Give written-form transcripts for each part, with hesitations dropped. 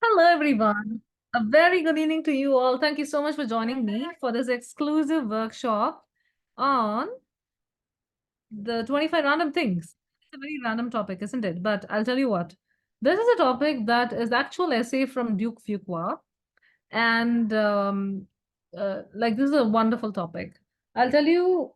Hello, everyone. A very good evening to you all. Thank you so much for joining me for this exclusive workshop on the 25 random things. It's a very random topic, isn't it? But I'll tell you what. This is a topic that is actual essay from Duke Fuqua, and like this is a wonderful topic. I'll tell you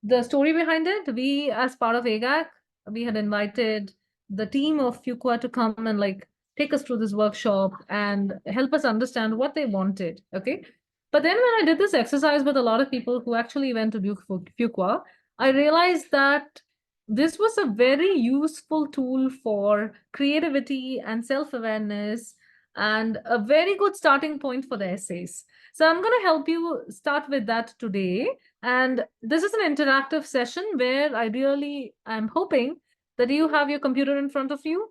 the story behind it. We, as part of AGAC, we had invited the team of Fuqua to come and like take us through this workshop and help us understand what they wanted. Okay. But then when I did this exercise with a lot of people who actually went to Duke Fuqua, I realized that this was a very useful tool for creativity and self-awareness and a very good starting point for the essays. So I'm going to help you start with that today. And this is an interactive session where I really am hoping that you have your computer in front of you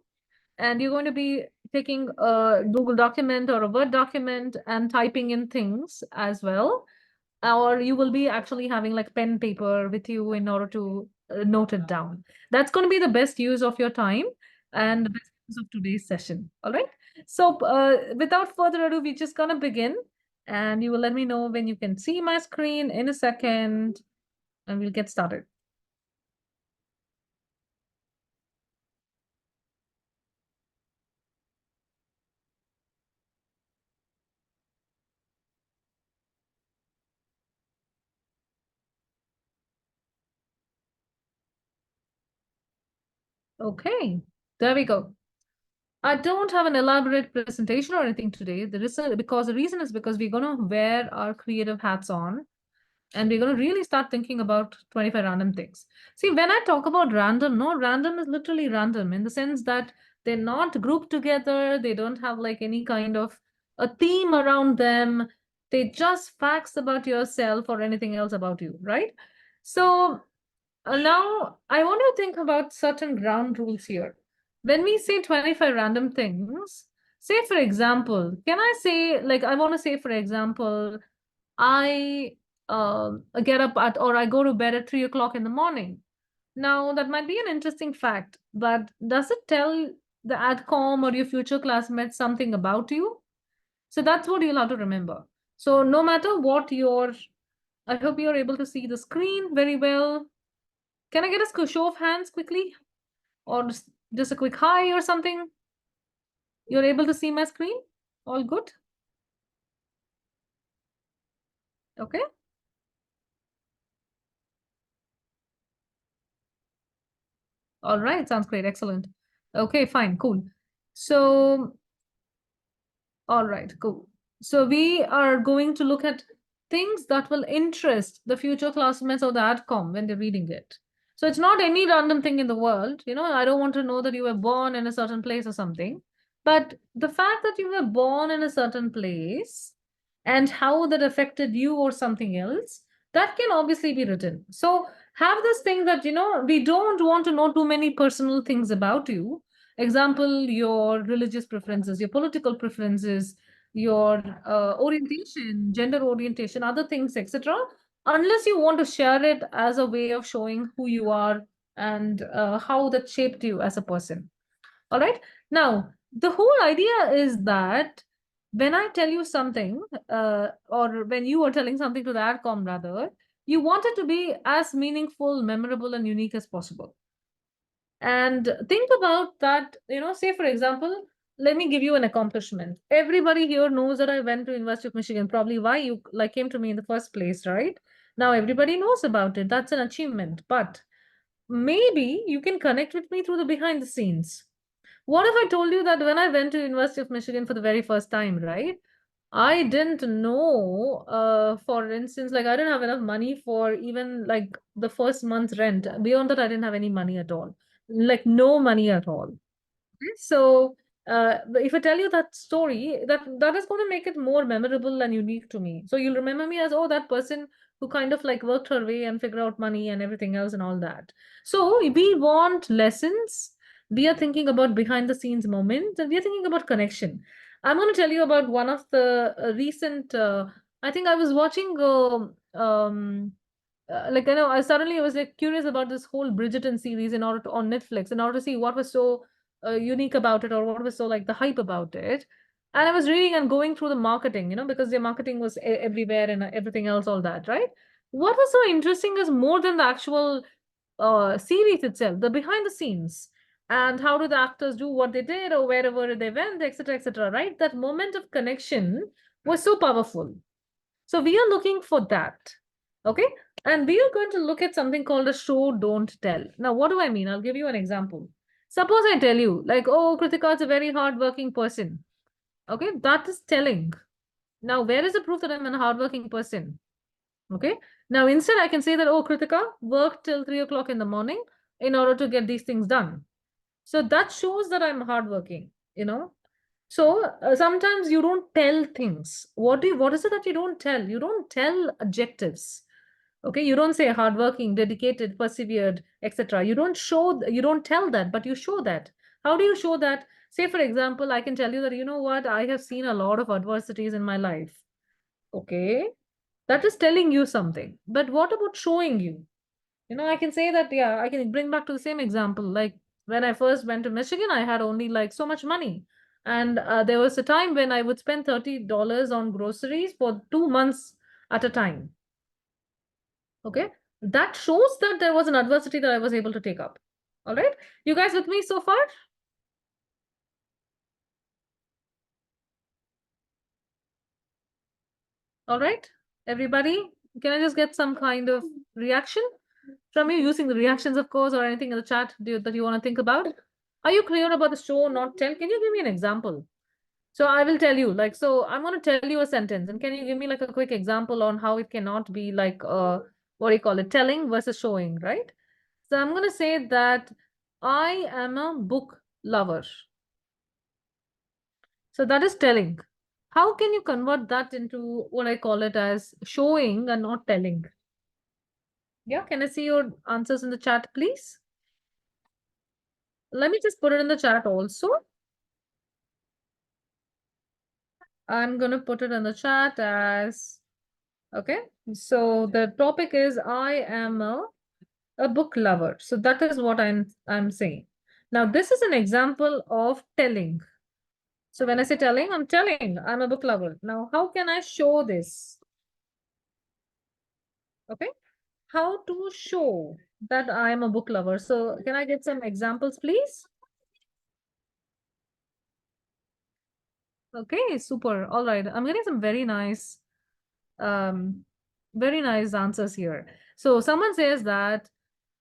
and you're going to be taking a Google document or a Word document and typing in things as well. Or you will be actually having like pen paper with you in order to note it down. That's going to be the best use of your time and the best use of today's session. All right. So without further ado, we're just going to begin and you will let me know when you can see my screen in a second and we'll get started. Okay, there we go. I don't have an elaborate presentation or anything today. The reason is because we're going to wear our creative hats on and we're going to really start thinking about 25 random things. See, when I talk about random, no, random is literally random in the sense that they're not grouped together. They don't have like any kind of a theme around them. They just facts about yourself or anything else about you, right? So now I want to think about certain ground rules here. When we say 25 random things, say for example, can I say like I want to say for example, I get up at or I go to bed at 3 o'clock in the morning. Now that might be an interesting fact, but does it tell the adcom or your future classmates something about you? So that's what you'll have to remember. So no matter what I hope you're able to see the screen very well. Can I get a show of hands quickly? Or just a quick hi or something? You're able to see my screen? All good? Okay. All right. Sounds great. Excellent. Okay, fine. Cool. So, all right, cool. So we are going to look at things that will interest the future classmates or the AdCom when they're reading it. So it's not any random thing in the world. I don't want to know that you were born in a certain place or something. But the fact that you were born in a certain place and how that affected you or something else, that can obviously be written. So have this thing that, we don't want to know too many personal things about you. Example, your religious preferences, your political preferences, your orientation, gender orientation, other things, etc. Unless you want to share it as a way of showing who you are and how that shaped you as a person. All right. Now, the whole idea is that when I tell you something, or when you are telling something to the AdCom rather, you want it to be as meaningful, memorable, and unique as possible. And think about that, say for example, let me give you an accomplishment. Everybody here knows that I went to University of Michigan, probably why you like came to me in the first place, right? Now everybody knows about it. That's an achievement. But maybe you can connect with me through the behind the scenes. What if I told you that when I went to University of Michigan for the very first time, right? I didn't know, for instance, like I didn't have enough money for even like the first month's rent. Beyond that, I didn't have any money at all, like no money at all. So, but if I tell you that story, that is going to make it more memorable and unique to me. So you'll remember me as, oh, that person who kind of like worked her way and figured out money and everything else and all that. So we want lessons. We are thinking about behind the scenes moments and we are thinking about connection. I'm going to tell you about one of the recent, I think I was watching, like I know I was like curious about this whole Bridgerton series on Netflix in order to see what was so unique about it or what was so like the hype about it. And I was reading and going through the marketing, because their marketing was everywhere and everything else, all that, right? What was so interesting is more than the actual series itself, the behind the scenes, and how do the actors do what they did or wherever they went, etc., etc., right? That moment of connection was so powerful. So we are looking for that. Okay. And we are going to look at something called a show, don't tell. Now, what do I mean? I'll give you an example. Suppose I tell you, like, oh, Kritika is a very hardworking person. Okay. That is telling. Now, where is the proof that I'm a hardworking person? Okay. Now, instead, I can say that, oh, Kritika worked till 3 o'clock in the morning in order to get these things done. So that shows that I'm hardworking. So sometimes you don't tell things. What is it that you don't tell? You don't tell adjectives. Okay, you don't say hardworking, dedicated, persevered, etc. You don't tell that, but you show that. How do you show that? Say, for example, I can tell you that, you know what, I have seen a lot of adversities in my life. Okay, that is telling you something. But what about showing you? I can say that, yeah, I can bring back to the same example. Like when I first went to Michigan, I had only like so much money. And there was a time when I would spend $30 on groceries for 2 months at a time. Okay. That shows that there was an adversity that I was able to take up. All right. You guys with me so far? All right. Everybody, can I just get some kind of reaction from you using the reactions, of course, or anything in the chat that you want to think about? Are you clear about the show, not tell? Can you give me an example? So I will tell you, like, so I'm going to tell you a sentence, and can you give me like a quick example on how it cannot be like, what do you call it, telling versus showing, right? So I'm going to say that I am a book lover. So that is telling. How can you convert that into what I call it as showing and not telling? Yeah, can I see your answers in the chat, please? Let me just put it in the chat also. I'm going to put it in the chat as, okay. So the topic is I am a book lover. So that is what I'm saying. Now, this is an example of telling. So when I say telling, I'm telling I'm a book lover. Now, how can I show this? Okay. How to show that I am a book lover? So can I get some examples, please? Okay, super. All right. I'm getting some um, very nice answers here. So someone says that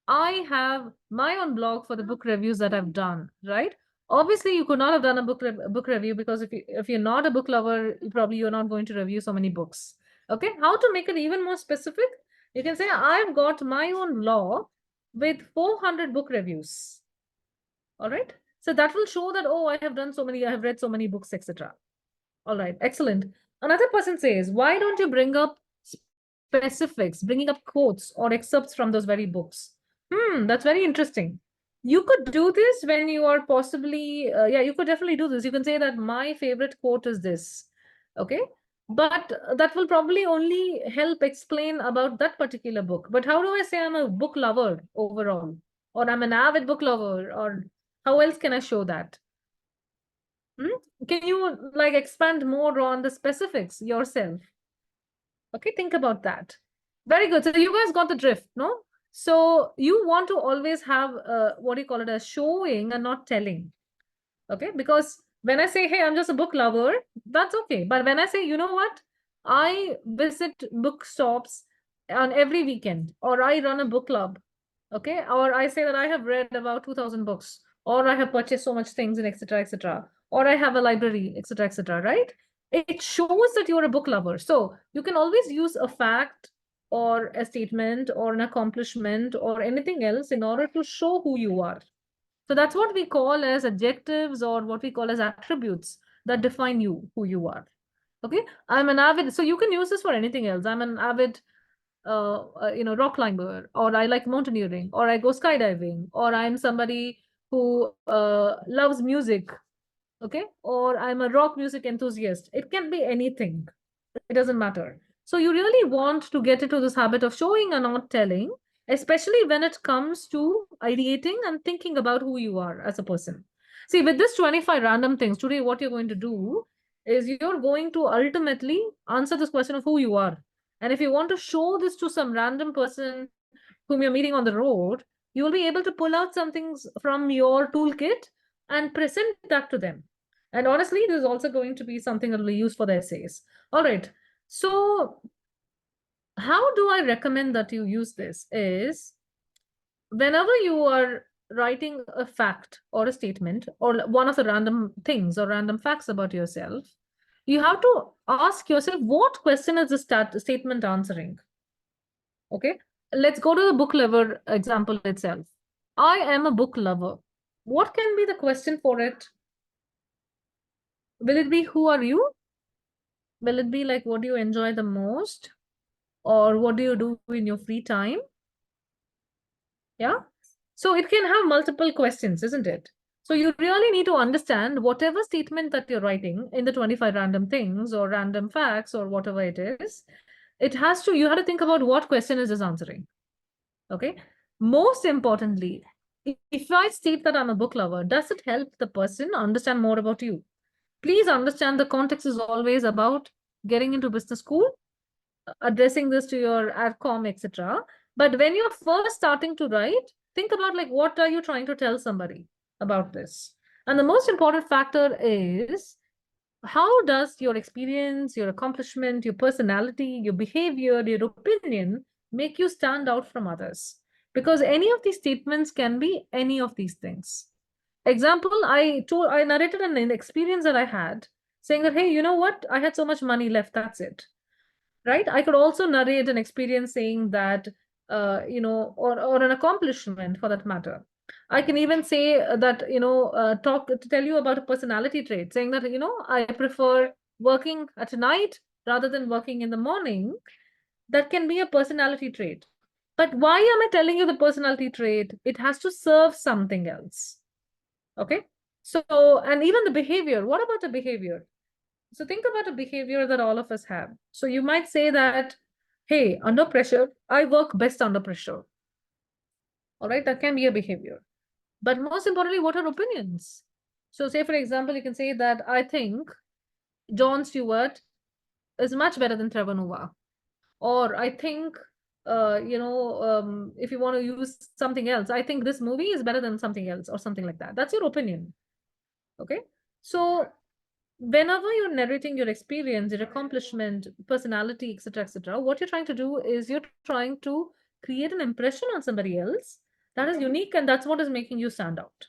I have my own blog for the book reviews that I've done, right? Obviously, you could not have done a book review because if you're not a book lover, probably you're not going to review so many books. Okay, how to make it even more specific? You can say I've got my own blog with 400 book reviews. All right, so that will show that, oh, I have read so many books, etc. All right, excellent. Another person says, why don't you bring up specifics, bringing up quotes or excerpts from those very books? That's very interesting. You could do this when you are possibly, yeah, you could definitely do this. You can say that my favorite quote is this. Okay. But that will probably only help explain about that particular book. But how do I say I'm a book lover overall? Or I'm an avid book lover? Or how else can I show that? Can you like expand more on the specifics yourself? Okay, think about that. Very good. So you guys got the drift, no? So you want to always have what do you call it, as showing and not telling. Okay, because when I say, hey, I'm just a book lover, that's okay. But when I say, you know what, I visit bookstops on every weekend, or I run a book club, okay, or I say that I have read about 2,000 books, or I have purchased so much things, and etc., etc., or I have a library, etc., etc., right? It shows that you're a book lover. So you can always use a fact or a statement or an accomplishment or anything else in order to show who you are. So that's what we call as adjectives or what we call as attributes that define you, who you are. Okay, I'm an avid, so you can use this for anything else. I'm an avid, rock climber, or I like mountaineering, or I go skydiving, or I'm somebody who loves music. Okay, or I'm a rock music enthusiast. It can be anything. It doesn't matter. So you really want to get into this habit of showing and not telling, especially when it comes to ideating and thinking about who you are as a person. See, with this 25 random things, today what you're going to do is you're going to ultimately answer this question of who you are. And if you want to show this to some random person whom you're meeting on the road, you will be able to pull out some things from your toolkit and present that to them. And honestly, this is also going to be something that will be used for the essays. All right. So how do I recommend that you use this is whenever you are writing a fact or a statement or one of the random things or random facts about yourself, you have to ask yourself, what question is this statement answering? Okay, let's go to the book lover example itself. I am a book lover. What can be the question for it? Will it be who are you? Will it be like what do you enjoy the most? Or what do you do in your free time? Yeah. So it can have multiple questions, isn't it? So you really need to understand whatever statement that you're writing in the 25 random things or random facts or whatever it is, you have to think about what question is this answering. Okay. Most importantly, if I state that I'm a book lover, does it help the person understand more about you? Please understand the context is always about getting into business school, addressing this to your adcom, etc. But when you're first starting to write, think about like what are you trying to tell somebody about this? And the most important factor is how does your experience, your accomplishment, your personality, your behavior, your opinion make you stand out from others? Because any of these statements can be any of these things. Example, I narrated an experience that I had saying that, hey, you know what? I had so much money left. That's it. Right? I could also narrate an experience saying that, or an accomplishment for that matter. I can even say that, talk to tell you about a personality trait, saying that, I prefer working at night rather than working in the morning. That can be a personality trait. But why am I telling you the personality trait? It has to serve something else. Okay. So, and even the behavior, what about the behavior? So think about a behavior that all of us have. So you might say that, hey, under pressure, I work best under pressure. All right, that can be a behavior. But most importantly, what are opinions? So say, for example, you can say that I think Jon Stewart is much better than Trevor Noah. Or I think, if you want to use something else, I think this movie is better than something else or something like that. That's your opinion. Okay. So whenever you're narrating your experience, your accomplishment, personality, etc., what you're trying to do is you're trying to create an impression on somebody else that is unique, and that's what is making you stand out.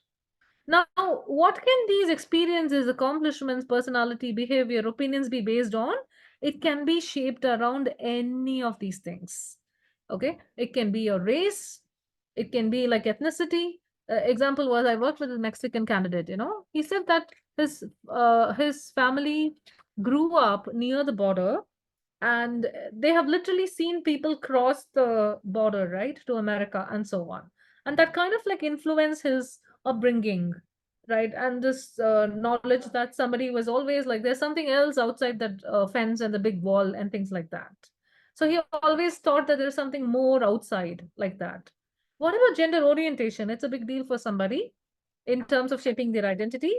Now, what can these experiences, accomplishments, personality, behavior, opinions be based on? It can be shaped around any of these things. Okay, it can be your race, it can be like ethnicity. Example was I worked with a Mexican candidate. He said that his family grew up near the border, and they have literally seen people cross the border, right, to America and so on, and that kind of like influenced his upbringing, right, and this knowledge that somebody was always like there's something else outside that fence and the big wall and things like that. So he always thought that there's something more outside like that. What about gender orientation? It's a big deal for somebody in terms of shaping their identity.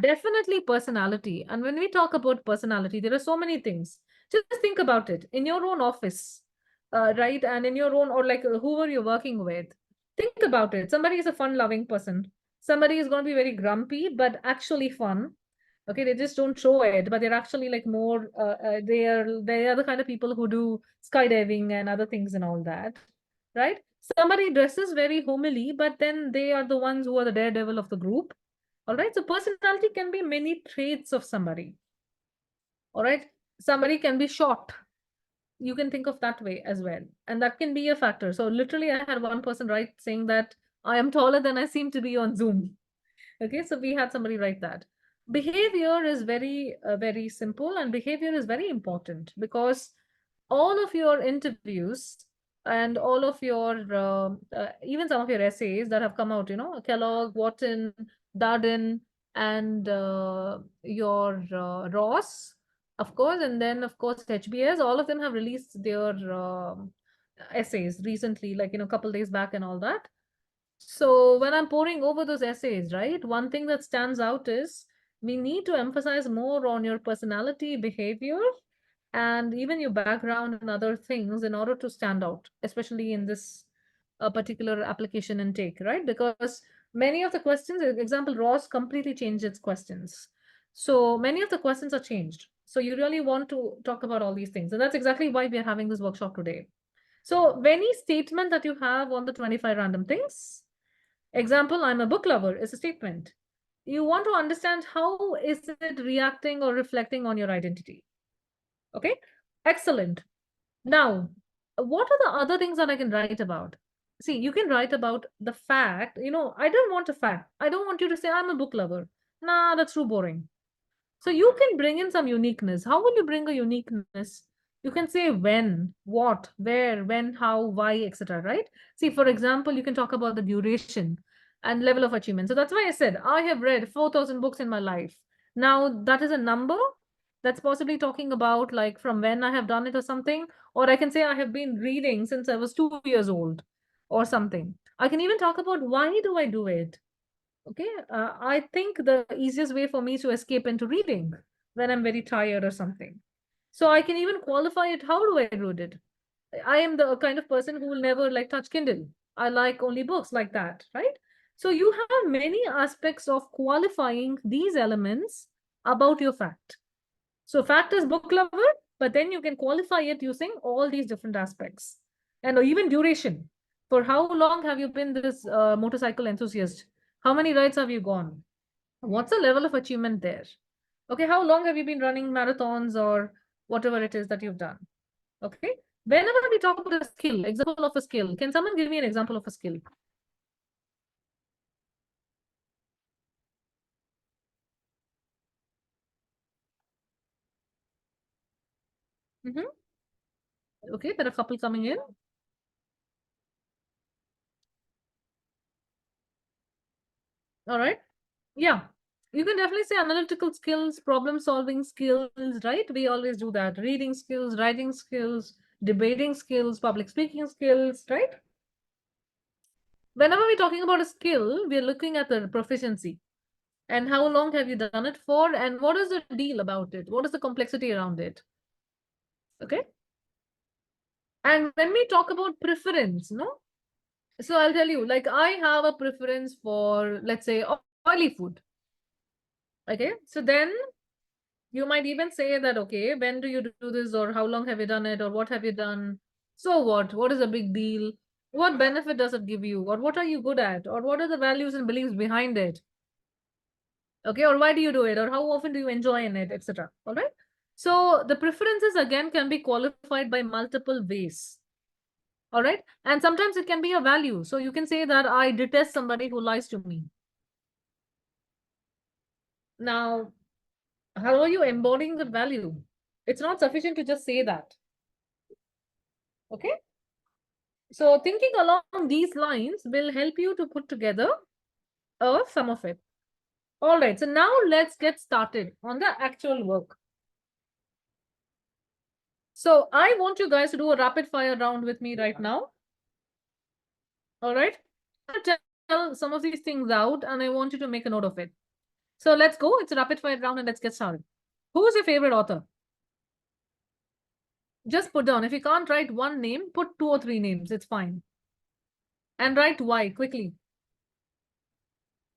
Definitely personality. And when we talk about personality, there are so many things. Just think about it in your own office, right? And in your own, or like whoever you're working with. Think about it. Somebody is a fun loving person. Somebody is going to be very grumpy, but actually fun. Okay, they just don't show it, but they're actually like more. They are the kind of people who do skydiving and other things and all that, right? Somebody dresses very homely, but then they are the ones who are the daredevil of the group. All right. So personality can be many traits of somebody. All right. Somebody can be short. You can think of that way as well. And that can be a factor. So literally I had one person write saying that I am taller than I seem to be on Zoom. Okay. So we had somebody write that. Behavior is very simple, and behavior is very important because all of your interviews and all of your even some of your essays that have come out, Kellogg, Wharton, Darden, and your Ross, of course, and then of course HBS, all of them have released their essays recently, like a couple days back and all that. So when I'm poring over those essays, right, one thing that stands out is We need to emphasize more on your personality, behavior, and even your background and other things in order to stand out, especially in this particular application intake, right? Because many of the questions, example, Ross completely changed its questions. So many of the questions are changed. So you really want to talk about all these things. And that's exactly why we are having this workshop today. So any statement that you have on the 25 random things, example, I'm a book lover is a statement. You want to understand how is it reacting or reflecting on your identity. Okay, excellent. Now, what are the other things that I can write about? See, you can write about the fact, I don't want a fact. I don't want you to say I'm a book lover. Nah, that's too boring. So you can bring in some uniqueness. How will you bring a uniqueness? You can say when, what, where, when, how, why, etc. Right? See, for example, you can talk about the duration and level of achievement. So that's why I said I have read 4,000 books in my life. Now that is a number that's possibly talking about like from when I have done it or something. Or I can say I have been reading since I was 2 years old or something. I can even talk about why do I do it? Okay, I think the easiest way for me to escape into reading when I'm very tired or something. So I can even qualify it. How do I read it? I am the kind of person who will never like touch Kindle. I like only books like that, right? So you have many aspects of qualifying these elements about your fact. So fact is book lover, but then you can qualify it using all these different aspects and even duration. For how long have you been this motorcycle enthusiast? How many rides have you gone? What's the level of achievement there? Okay, how long have you been running marathons or whatever it is that you've done? Okay, whenever we talk about a skill, example of a skill, can someone give me an example of a skill? Mhm. Okay, there are a couple coming in. All right. Yeah, you can definitely say analytical skills, problem solving skills, right? We always do that. Reading skills, writing skills, debating skills, public speaking skills, right? Whenever we're talking about a skill, we're looking at the proficiency and how long have you done it for and what is the deal about it? What is the complexity around it? Okay. And when we talk about preference, no? So I'll tell you, like I have a preference for, let's say, oily food. Okay. So then you might even say that, okay, when do you do this, or how long have you done it, or what have you done? So what? What is a big deal? What benefit does it give you? Or what are you good at? Or what are the values and beliefs behind it? Okay, or why do you do it? Or how often do you enjoy in it, etc. All right. So the preferences again can be qualified by multiple ways. All right. And sometimes it can be a value. So you can say that I detest somebody who lies to me. Now, how are you embodying the value? It's not sufficient to just say that. Okay. So thinking along these lines will help you to put together some of it. All right. So now let's get started on the actual work. So I want you guys to do a rapid fire round with me right now. All right. I'm gonna tell some of these things out and I want you to make a note of it. So let's go. It's a rapid fire round and let's get started. Who is your favorite author? Just put down. If you can't write one name, put two or three names. It's fine. And write why quickly.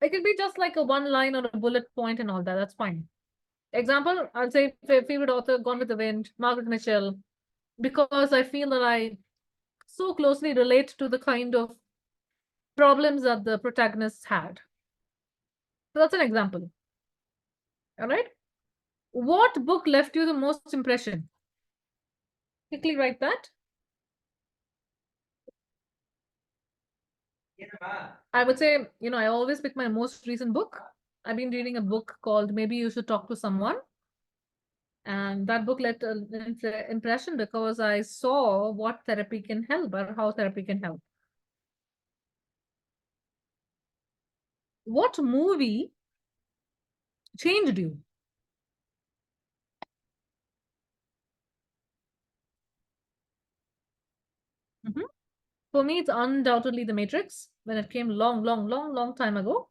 It can be just like a one line or a bullet point and all that. That's fine. Example, I'll say favorite author, Gone with the Wind, Margaret Mitchell, because I feel that I so closely relate to the kind of problems that the protagonists had. So that's an example. All right. What book left you the most impression? Quickly write that. I would say, I always pick my most recent book. I've been reading a book called Maybe You Should Talk to Someone. And that book left an impression because I saw what therapy can help or how therapy can help. What movie changed you? Mhm. For me, it's undoubtedly The Matrix when it came long, long, long, long time ago.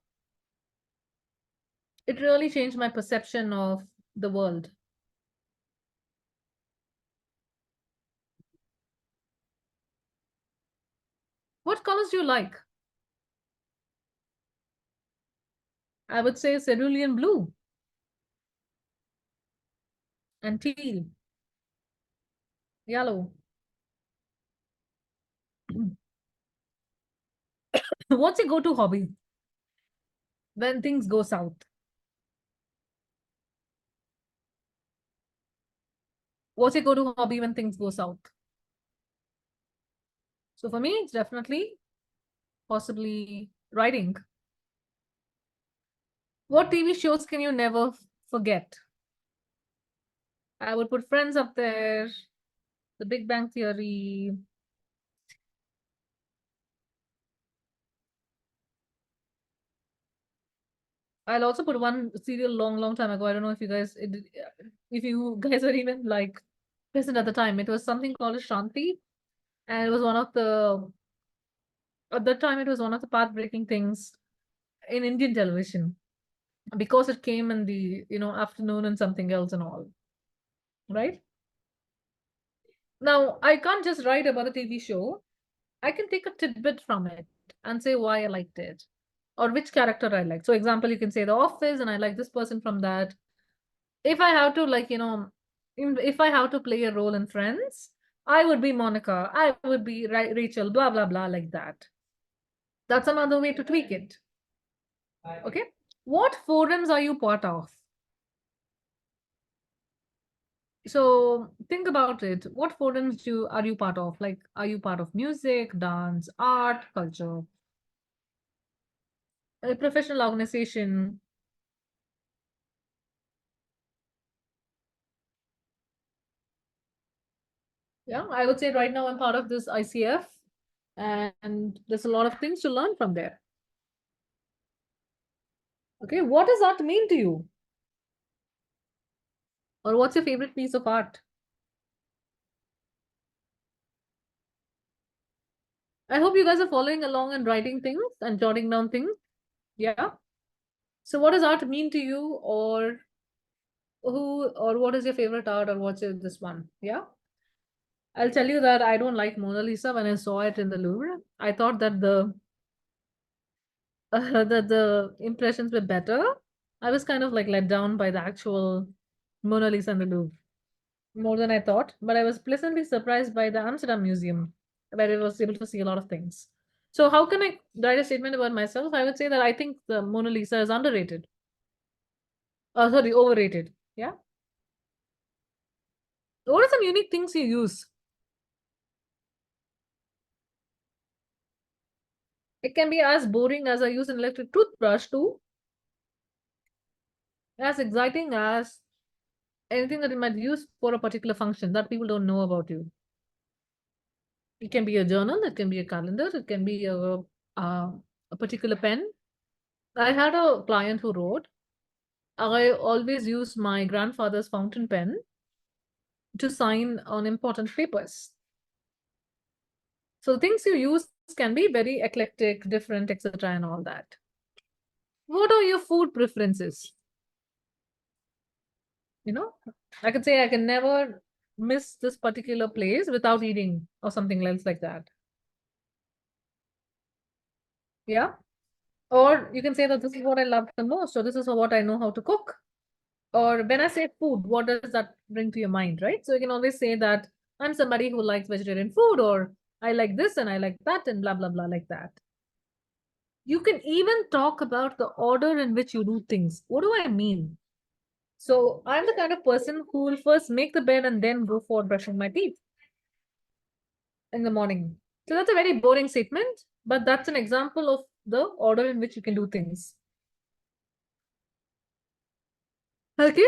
It really changed my perception of the world. What colors do you like? I would say cerulean blue and teal, yellow. What's your go-to hobby when things go south? What's your go-to hobby when things go south? So for me, it's definitely possibly writing. What TV shows can you never forget? I would put Friends up there, The Big Bang Theory. I'll also put one serial long, long time ago. I don't know if you guys, if you guys were even like present at the time. It was something called Shanti, and it was one of the at that time it was one of the path-breaking things in Indian television because it came in the afternoon and something else and all, right? Now I can't just write about a TV show. I can take a tidbit from it and say why I liked it or which character I like. So, example, you can say The Office, and I like this person from that. If I have to, if I have to play a role in Friends, I would be Monica. I would be Rachel. Blah blah blah, like that. That's another way to tweak it. Okay. What forums are you part of? So think about it. What forums are you part of? Like, are you part of music, dance, art, culture, a professional organization? Yeah, I would say right now I'm part of this ICF, and there's a lot of things to learn from there. Okay, what does art mean to you? Or what's your favorite piece of art? I hope you guys are following along and writing things and jotting down things. Yeah. So what does art mean to you, or what is your favorite art, or what's this one? Yeah. I'll tell you that I don't like Mona Lisa. When I saw it in the Louvre, I thought that the that the impressions were better. I was kind of like let down by the actual Mona Lisa in the Louvre more than I thought, but I was pleasantly surprised by the Amsterdam Museum, where I was able to see a lot of things. So, how can I write a statement about myself? I would say that I think the Mona Lisa is underrated. Sorry, overrated. Yeah. What are some unique things you use? It can be as boring as I use an electric toothbrush to as exciting as anything that you might use for a particular function that people don't know about you. It can be a journal, it can be a calendar, it can be a particular pen. I had a client who wrote, I always use my grandfather's fountain pen to sign on important papers. So things you use can be very eclectic, different, etc., and all that. What are your food preferences? You know, I could say I can never miss this particular place without eating or something else like that. Yeah. Or you can say that this is what I love the most, or this is what I know how to cook. Or when I say food, what does that bring to your mind, right? So you can always say that I'm somebody who likes vegetarian food, or I like this and I like that, and blah, blah, blah, like that. You can even talk about the order in which you do things. What do I mean? So I'm the kind of person who will first make the bed and then go for brushing my teeth in the morning. So that's a very boring statement, but that's an example of the order in which you can do things. Okay.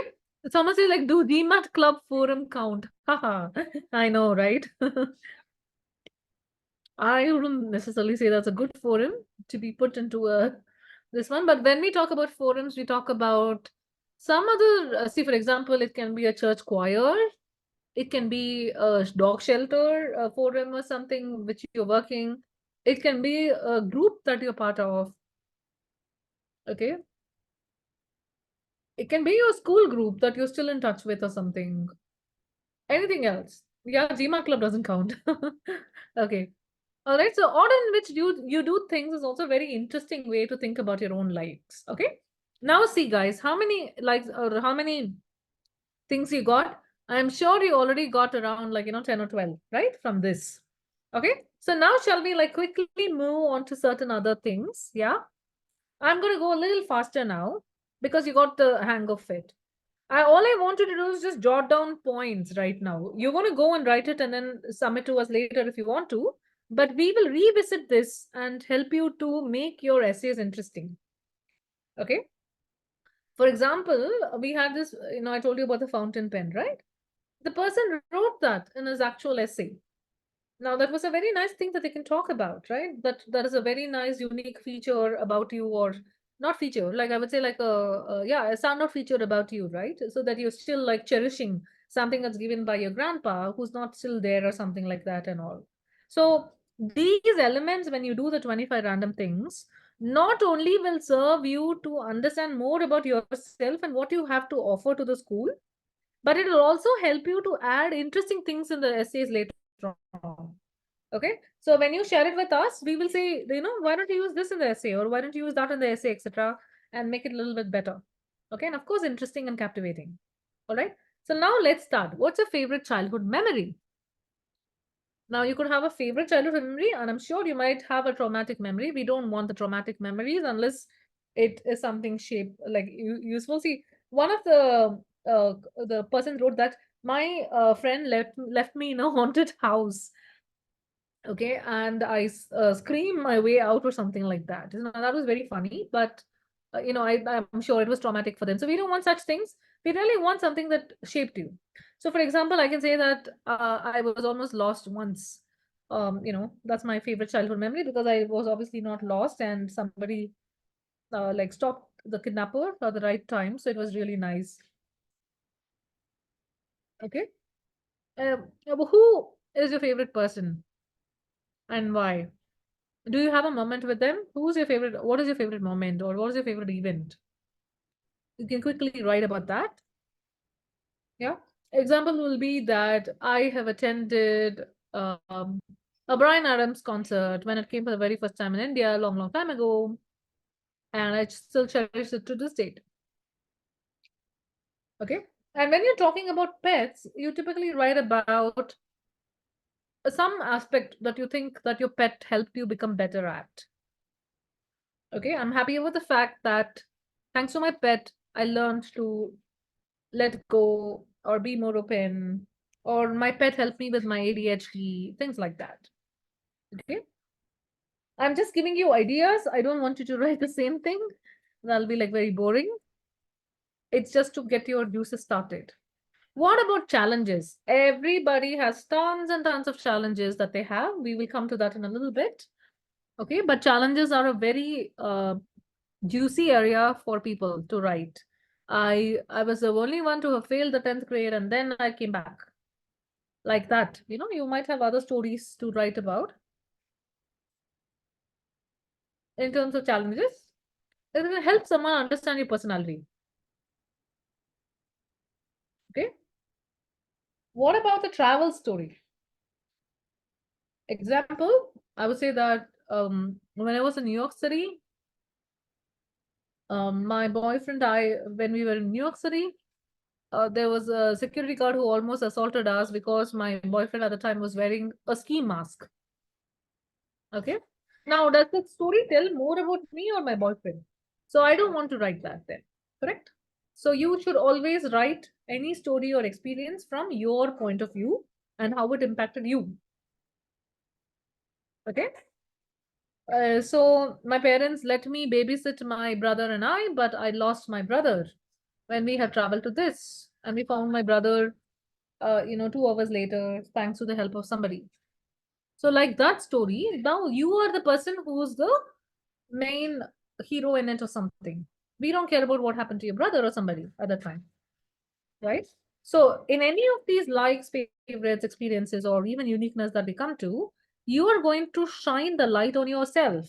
Someone says like, do GMAT club forum count? Haha. I know, right? I wouldn't necessarily say that's a good forum to be put into a this one, but when we talk about forums, we talk about some other. See, for example, it can be a church choir, it can be a dog shelter a forum or something which you're working. It can be a group that you're part of. Okay, It can be your school group that you're still in touch with or something. Anything else? Yeah, GMA club doesn't count. Okay. All right. So order in which you do things is also a very interesting way to think about your own likes. Okay. Now see, guys, how many likes or how many things you got? I'm sure you already got around 10 or 12, right? From this. Okay. So now shall we quickly move on to certain other things? Yeah. I'm going to go a little faster now because you got the hang of it. All I want you to do is just jot down points right now. You're going to go and write it and then submit to us later if you want to. But we will revisit this and help you to make your essays interesting. Okay. For example, we had this, I told you about the fountain pen, right? The person wrote that in his actual essay. Now that was a very nice thing that they can talk about, right? That is a very nice, unique feature about you, or not feature, like I would say, yeah, a standout feature about you, right? So that you're still cherishing something that's given by your grandpa who's not still there or something like that and all. So these elements, when you do the 25 random things, not only will serve you to understand more about yourself and what you have to offer to the school, but it will also help you to add interesting things in the essays later on. Okay. So when you share it with us, we will say, why don't you use this in the essay, or why don't you use that in the essay, etc., and make it a little bit better. Okay. And of course, interesting and captivating. All right. So now let's start. What's your favorite childhood memory? Now you could have a favorite childhood memory, and I'm sure you might have a traumatic memory. We don't want the traumatic memories unless it is something shape useful. See, one of the person wrote that my friend left me in a haunted house. Okay, and scream my way out or something like that. That was very funny, but I'm sure it was traumatic for them. So we don't want such things. We really want something that shaped you. So for example, I can say that I was almost lost once. That's my favorite childhood memory because I was obviously not lost, and somebody stopped the kidnapper at the right time. So it was really nice. Okay. Who is your favorite person and why? Do you have a moment with them? Who's your favorite? What is your favorite moment, or what is your favorite event? You can quickly write about that. Yeah. Example will be that I have attended a Brian Adams concert when it came for the very first time in India, a long, long time ago, and I still cherish it to this date. Okay. And when you're talking about pets, you typically write about some aspect that you think that your pet helped you become better at. Okay. I'm happy with the fact that thanks to my pet, I learned to let go or be more open, or my pet helped me with my ADHD, things like that. Okay. I'm just giving you ideas. I don't want you to write the same thing. That'll be very boring. It's just to get your juices started. What about challenges? Everybody has tons and tons of challenges that they have. We will come to that in a little bit. Okay. But challenges are a very juicy area for people to write. I was the only one to have failed the 10th grade, and then I came back. Like that. You might have other stories to write about in terms of challenges. It will help someone understand your personality. Okay. What about the travel story? Example, I would say that when I was in New York City, my boyfriend, when we were in New York City, there was a security guard who almost assaulted us because my boyfriend at the time was wearing a ski mask. Okay. Now, does the story tell more about me or my boyfriend? So I don't want to write that then. Correct? So you should always write any story or experience from your point of view and how it impacted you. Okay. So my parents let me babysit my brother and I, but I lost my brother when we had traveled to this, and we found my brother, 2 hours later, thanks to the help of somebody. So like that story, now you are the person who's the main hero in it or something. We don't care about what happened to your brother or somebody at that time, right? So in any of these likes, favorites, experiences, or even uniqueness that we come to, you are going to shine the light on yourself.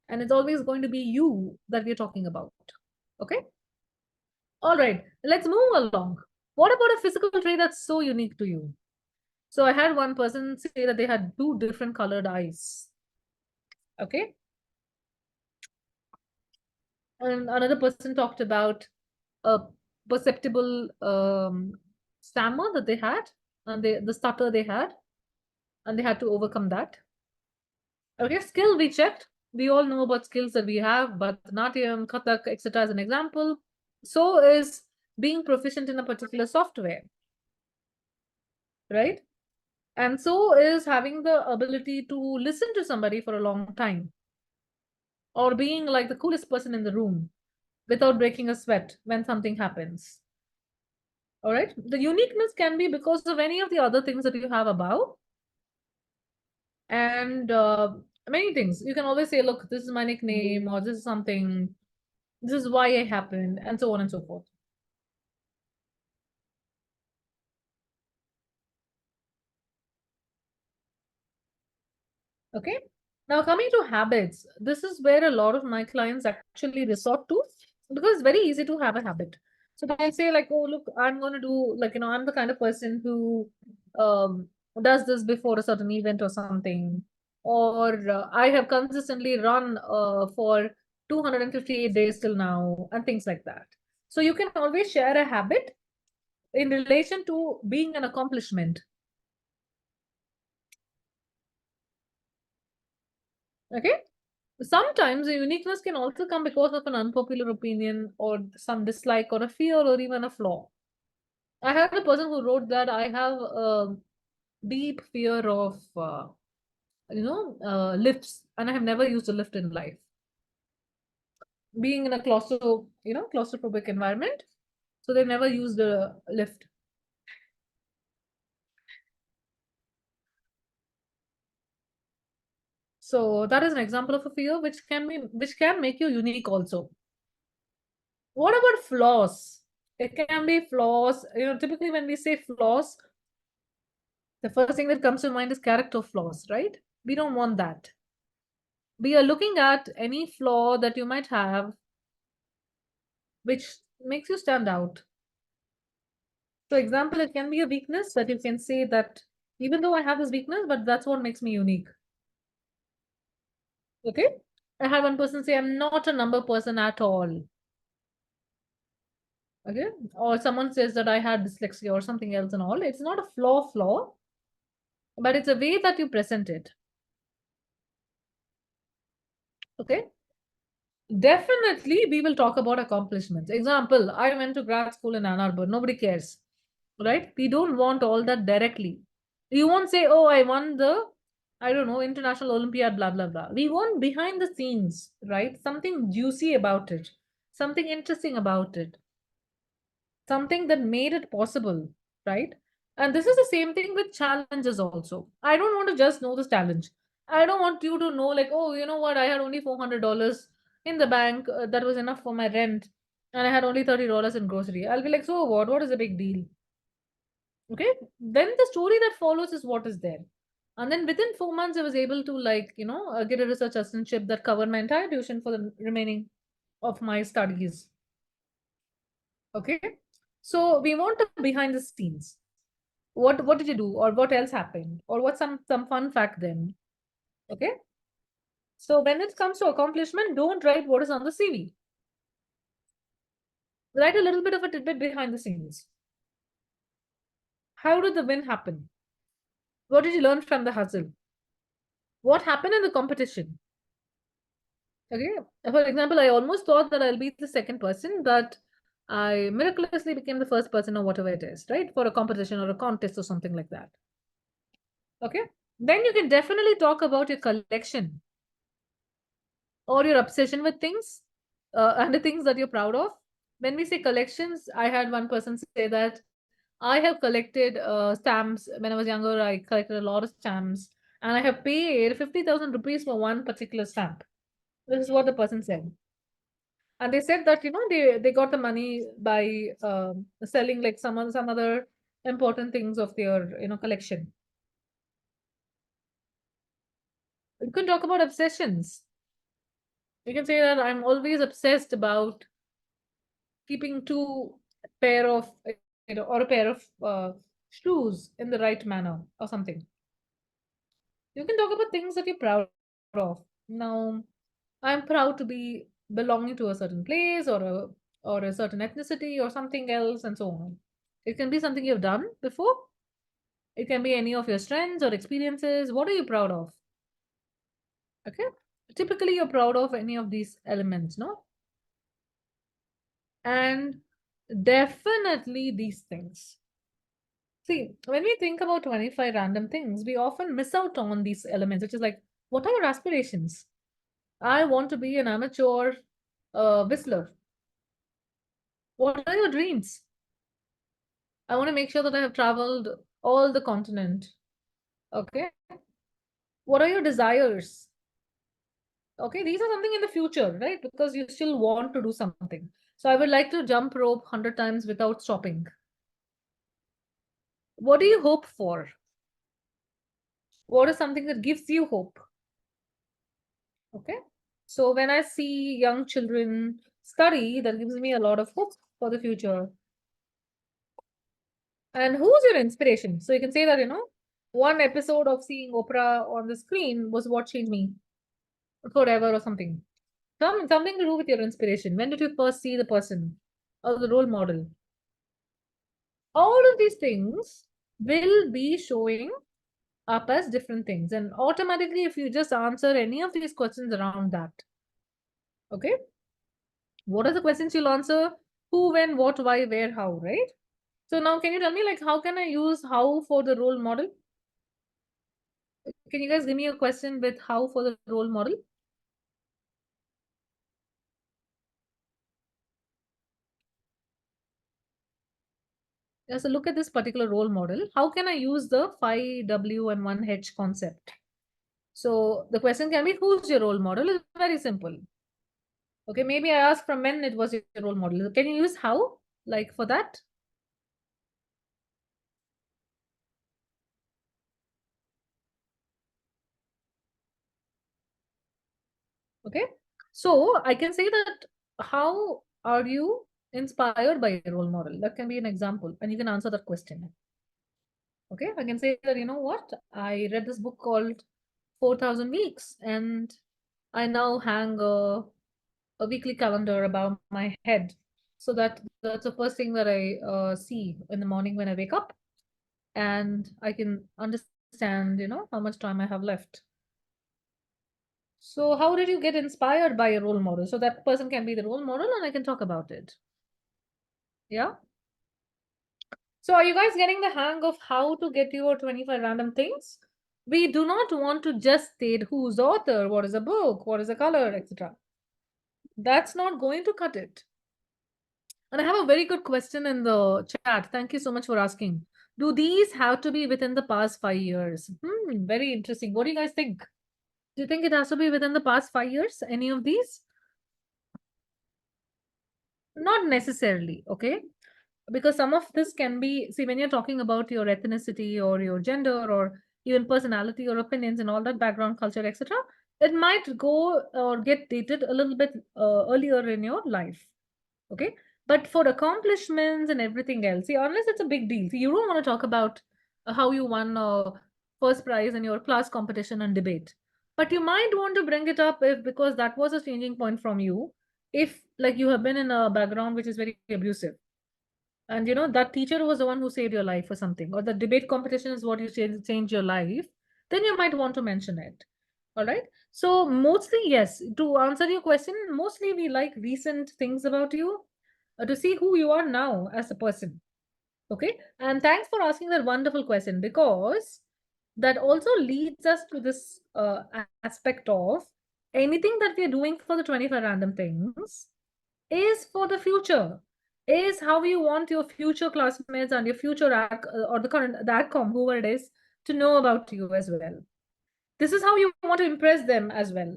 And it's always going to be you that we're talking about. Okay. All right, let's move along. What about a physical trait that's so unique to you? So I had one person say that they had two different colored eyes. Okay. And another person talked about a perceptible stammer that they had, and the stutter they had, and they had to overcome that. Okay, skill we checked. We all know about skills that we have, Bharatanatyam, Kathak, etc. as an example. So is being proficient in a particular software, right? And so is having the ability to listen to somebody for a long time, or being like the coolest person in the room without breaking a sweat when something happens. All right. The uniqueness can be because of any of the other things that you have above, and many things. You can always say, look, this is my nickname, or this is something, this is why it happened, and so on and so forth. Okay. Now, coming to habits, this is where a lot of my clients actually resort to, because it's very easy to have a habit. So they'll say, like, oh, look, I'm going to do, like, I'm the kind of person who um, does this before a certain event or something. Or I have consistently run for 258 days till now, and things like that. So you can always share a habit in relation to being an accomplishment. Okay. Sometimes the uniqueness can also come because of an unpopular opinion or some dislike or a fear or even a flaw. I had a person who wrote that I have a deep fear of, lifts, and I have never used a lift in life. Being in a claustrophobic environment, so they never used a lift. So that is an example of a fear which can make you unique also. What about flaws? It can be flaws. Typically when we say flaws, the first thing that comes to mind is character flaws, right? We don't want that. We are looking at any flaw that you might have which makes you stand out. So, example, it can be a weakness that you can say that even though I have this weakness, but that's what makes me unique. Okay. I had one person say, I'm not a number person at all. Okay. Or someone says that I had dyslexia or something else and all. It's not a flaw, but it's a way that you present it. Okay. Definitely, we will talk about accomplishments. Example, I went to grad school in Ann Arbor. Nobody cares, right? We don't want all that directly. You won't say, oh, I won the, I don't know, International Olympiad, blah, blah, blah. We want behind the scenes, right? Something juicy about it, something interesting about it, something that made it possible, right? And this is the same thing with challenges also. I don't want to just know this challenge. I don't want you to know, like, oh, you know what? I had only $400 in the bank. That was enough for my rent. And I had only $30 in grocery. I'll be like, so what? What is the big deal? Okay. Then the story that follows is what is there. And then within 4 months, I was able to, like, get a research assistantship that covered my entire tuition for the remaining of my studies. Okay. So we want the behind the scenes. What did you do, or what else happened, or what's some fun fact then? Okay. So when it comes to accomplishment, don't write what is on the CV. Write a little bit of a tidbit behind the scenes. How did the win happen? What did you learn from the hustle? What happened in the competition? Okay. For example, I almost thought that I'll be the second person, but I miraculously became the first person or whatever it is, right? For a competition or a contest or something like that. Okay. Then you can definitely talk about your collection or your obsession with things and the things that you're proud of. When we say collections, I had one person say that I have collected stamps. When I was younger, I collected a lot of stamps, and I have paid 50,000 rupees for one particular stamp. This is what the person said. And they said that they got the money by selling like some other important things of their collection. You can talk about obsessions. You can say that I'm always obsessed about keeping two pair of, or a pair of shoes in the right manner or something. You can talk about things that you're proud of. Now, I'm proud to be belonging to a certain place or a certain ethnicity or something else and so on. It can be something you've done before. It can be any of your strengths or experiences. What are you proud of? Okay. Typically, you're proud of any of these elements, no? And definitely these things. See, when we think about 25 random things, we often miss out on these elements, which is like, what are your aspirations? I want to be an amateur whistler. What are your dreams? I want to make sure that I have traveled all the continent. Okay. What are your desires? Okay. These are something in the future, right? Because you still want to do something. So I would like to jump rope 100 times without stopping. What do you hope for? What is something that gives you hope? Okay. So when I see young children study, that gives me a lot of hope for the future. And who's your inspiration? So you can say that, one episode of seeing Oprah on the screen was what changed me forever or something. Something to do with your inspiration. When did you first see the person or the role model? All of these things will be showing up as different things. And automatically, if you just answer any of these questions around that, okay, what are the questions you'll answer? Who, when, what, why, where, how, right? So now, can you tell me, like, how can I use how for the role model? Can you guys give me a question with how for the role model? Yeah, so look at this particular role model. How can I use the 5W and 1H concept? So the question can be, who's your role model? It's very simple. Okay, maybe I asked from when it was your role model. Can you use how, like for that? Okay, so I can say that how are you inspired by a role model? That can be an example, and you can answer that question. Okay, I can say that, you know what? I read this book called 4,000 Weeks, and I now hang a weekly calendar above my head. So that's the first thing that I see in the morning when I wake up, and I can understand, how much time I have left. So how did you get inspired by a role model? So that person can be the role model, and I can talk about it. Yeah. So are you guys getting the hang of how to get your 25 random things? We do not want to just state who's the author, what is a book, what is the color, etc. That's not going to cut it. And I have a very good question in the chat. Thank you so much for asking. Do these have to be within the past 5 years? Very interesting. What do you guys think? Do you think it has to be within the past 5 years? Any of these? Not necessarily, okay? Because some of this can be, see, when you're talking about your ethnicity or your gender or even personality or opinions and all that background, culture, etc., it might go or get dated a little bit earlier in your life. Okay. But for accomplishments and everything else, see, unless it's a big deal, see, you don't want to talk about how you won first prize in your class competition and debate. But you might want to bring it up if because that was a changing point from you. If like you have been in a background which is very abusive, and that teacher was the one who saved your life or something, or the debate competition is what you change your life, then you might want to mention it. All right. So mostly, yes, to answer your question, mostly we like recent things about you to see who you are now as a person. Okay. And thanks for asking that wonderful question, because that also leads us to this aspect of anything that we are doing for the 25 random things is for the future, is how you want your future classmates and your future or the current the AdCom, whoever it is, to know about you as well. This is how you want to impress them as well.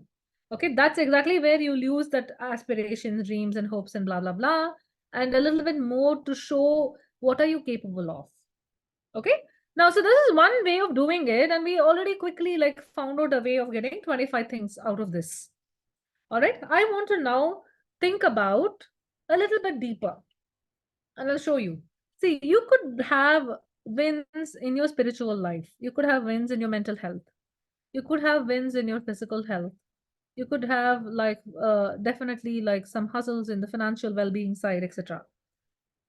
Okay, that's exactly where you lose that aspirations, dreams, and hopes, and blah blah blah, and a little bit more to show what are you capable of. Okay. Now, so this is one way of doing it, and we already quickly like found out a way of getting 25 things out of this. All right. I want to now think about a little bit deeper. and I'll show you. See, you could have wins in your spiritual life. You could have wins in your mental health. You could have wins in your physical health. You could have like definitely like some hustles in the financial well-being side, etc.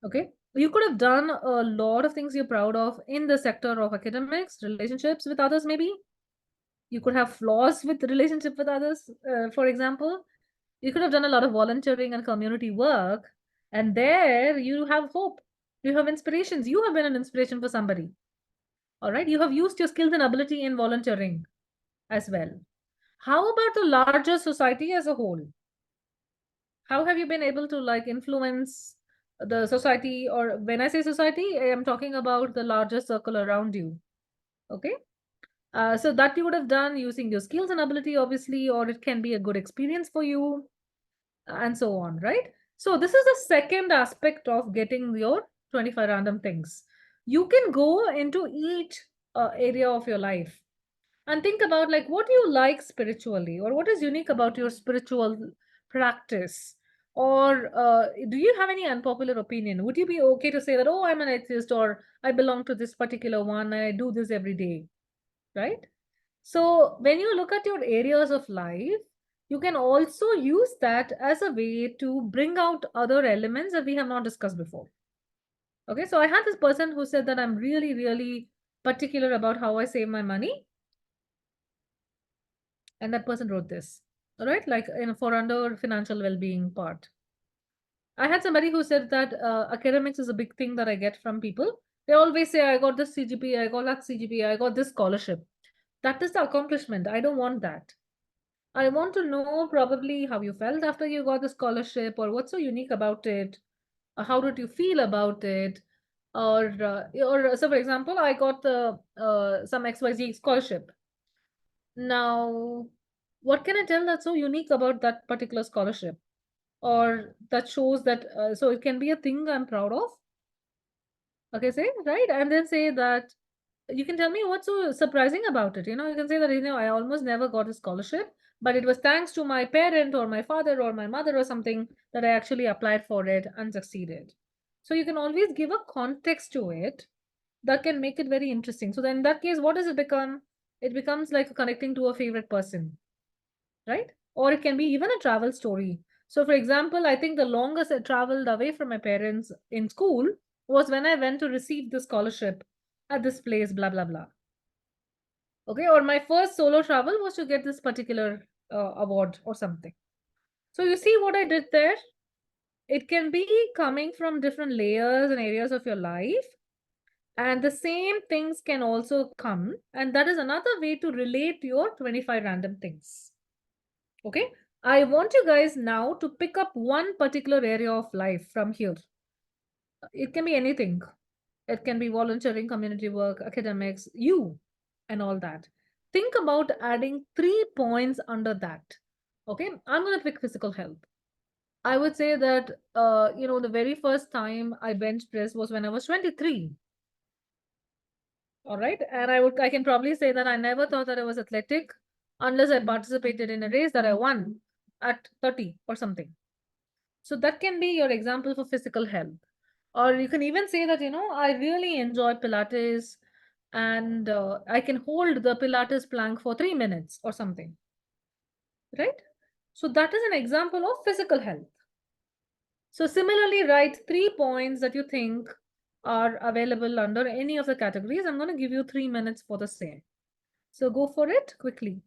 Okay. You could have done a lot of things you're proud of in the sector of academics, relationships with others, maybe. You could have flaws with relationship with others, for example. You could have done a lot of volunteering and community work, and there you have hope. You have inspirations. You have been an inspiration for somebody. All right. You have used your skills and ability in volunteering as well. How about the larger society as a whole? How have you been able to like influence the society? Or when I say society, I am talking about the larger circle around you. Okay. So that you would have done using your skills and ability, obviously, or it can be a good experience for you, and so on, right? So this is the second aspect of getting your 25 random things. You can go into each area of your life and think about like what do you like spiritually, or what is unique about your spiritual practice, or do you have any unpopular opinion? Would you be okay to say that, oh, I'm an atheist, or I belong to this particular one and I do this every day, right? So when you look at your areas of life, you can also use that as a way to bring out other elements that we have not discussed before. Okay, so I had this person who said that I'm really, really particular about how I save my money. And that person wrote this, all right, like in for under financial well-being part. I had somebody who said that academics is a big thing that I get from people. They always say, I got this CGPA, I got that CGPA, I got this scholarship. That is the accomplishment. I don't want that. I want to know probably how you felt after you got the scholarship, or what's so unique about it. How did you feel about it? Or so, for example, I got some XYZ scholarship. Now, what can I tell that's so unique about that particular scholarship? Or that shows that, so it can be a thing I'm proud of. Okay, say, right? And then say that you can tell me what's so surprising about it. You can say that, I almost never got a scholarship, but it was thanks to my parent or my father or my mother or something that I actually applied for it and succeeded. So you can always give a context to it that can make it very interesting. So then in that case, what does it become? It becomes like connecting to a favorite person, right? Or it can be even a travel story. So, for example, I think the longest I traveled away from my parents in school was when I went to receive the scholarship at this place, blah, blah, blah. Okay. Or my first solo travel was to get this particular award or something. So, you see what I did there? It can be coming from different layers and areas of your life. And the same things can also come. And that is another way to relate your 25 random things. Okay. I want you guys now to pick up one particular area of life from here. It can be anything. It can be volunteering, community work, academics, you, and all that. Think about adding 3 points under that. Okay. I'm going to pick physical health. I would say that, the very first time I bench press was when I was 23. All right. And I can probably say that I never thought that I was athletic unless I participated in a race that I won at 30 or something. So that can be your example for physical health. Or you can even say that, I really enjoy Pilates and I can hold the Pilates plank for 3 minutes or something, right? So that is an example of physical health. So similarly, write 3 points that you think are available under any of the categories. I'm going to give you 3 minutes for the same. So go for it quickly.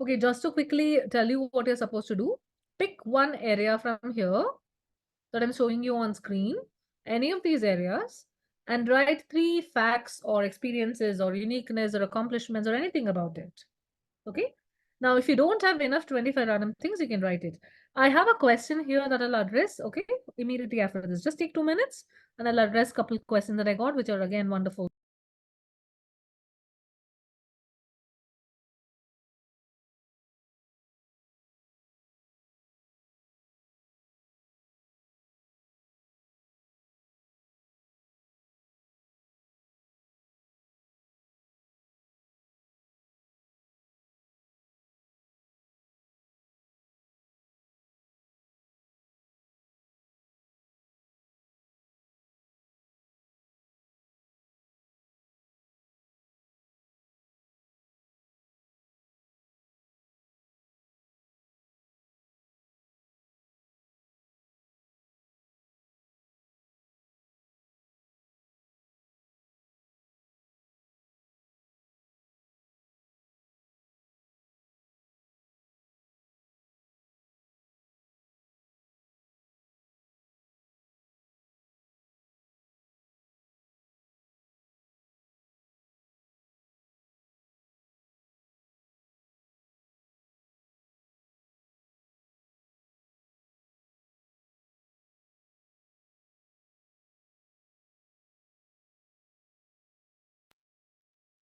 Okay, just to quickly tell you what you're supposed to do, pick one area from here that I'm showing you on screen, any of these areas, and write 3 facts or experiences or uniqueness or accomplishments or anything about it. Okay. Now, if you don't have enough 25 random things, you can write it. I have a question here that I'll address. Okay. Immediately after this, just take 2 minutes and I'll address a couple of questions that I got, which are again wonderful.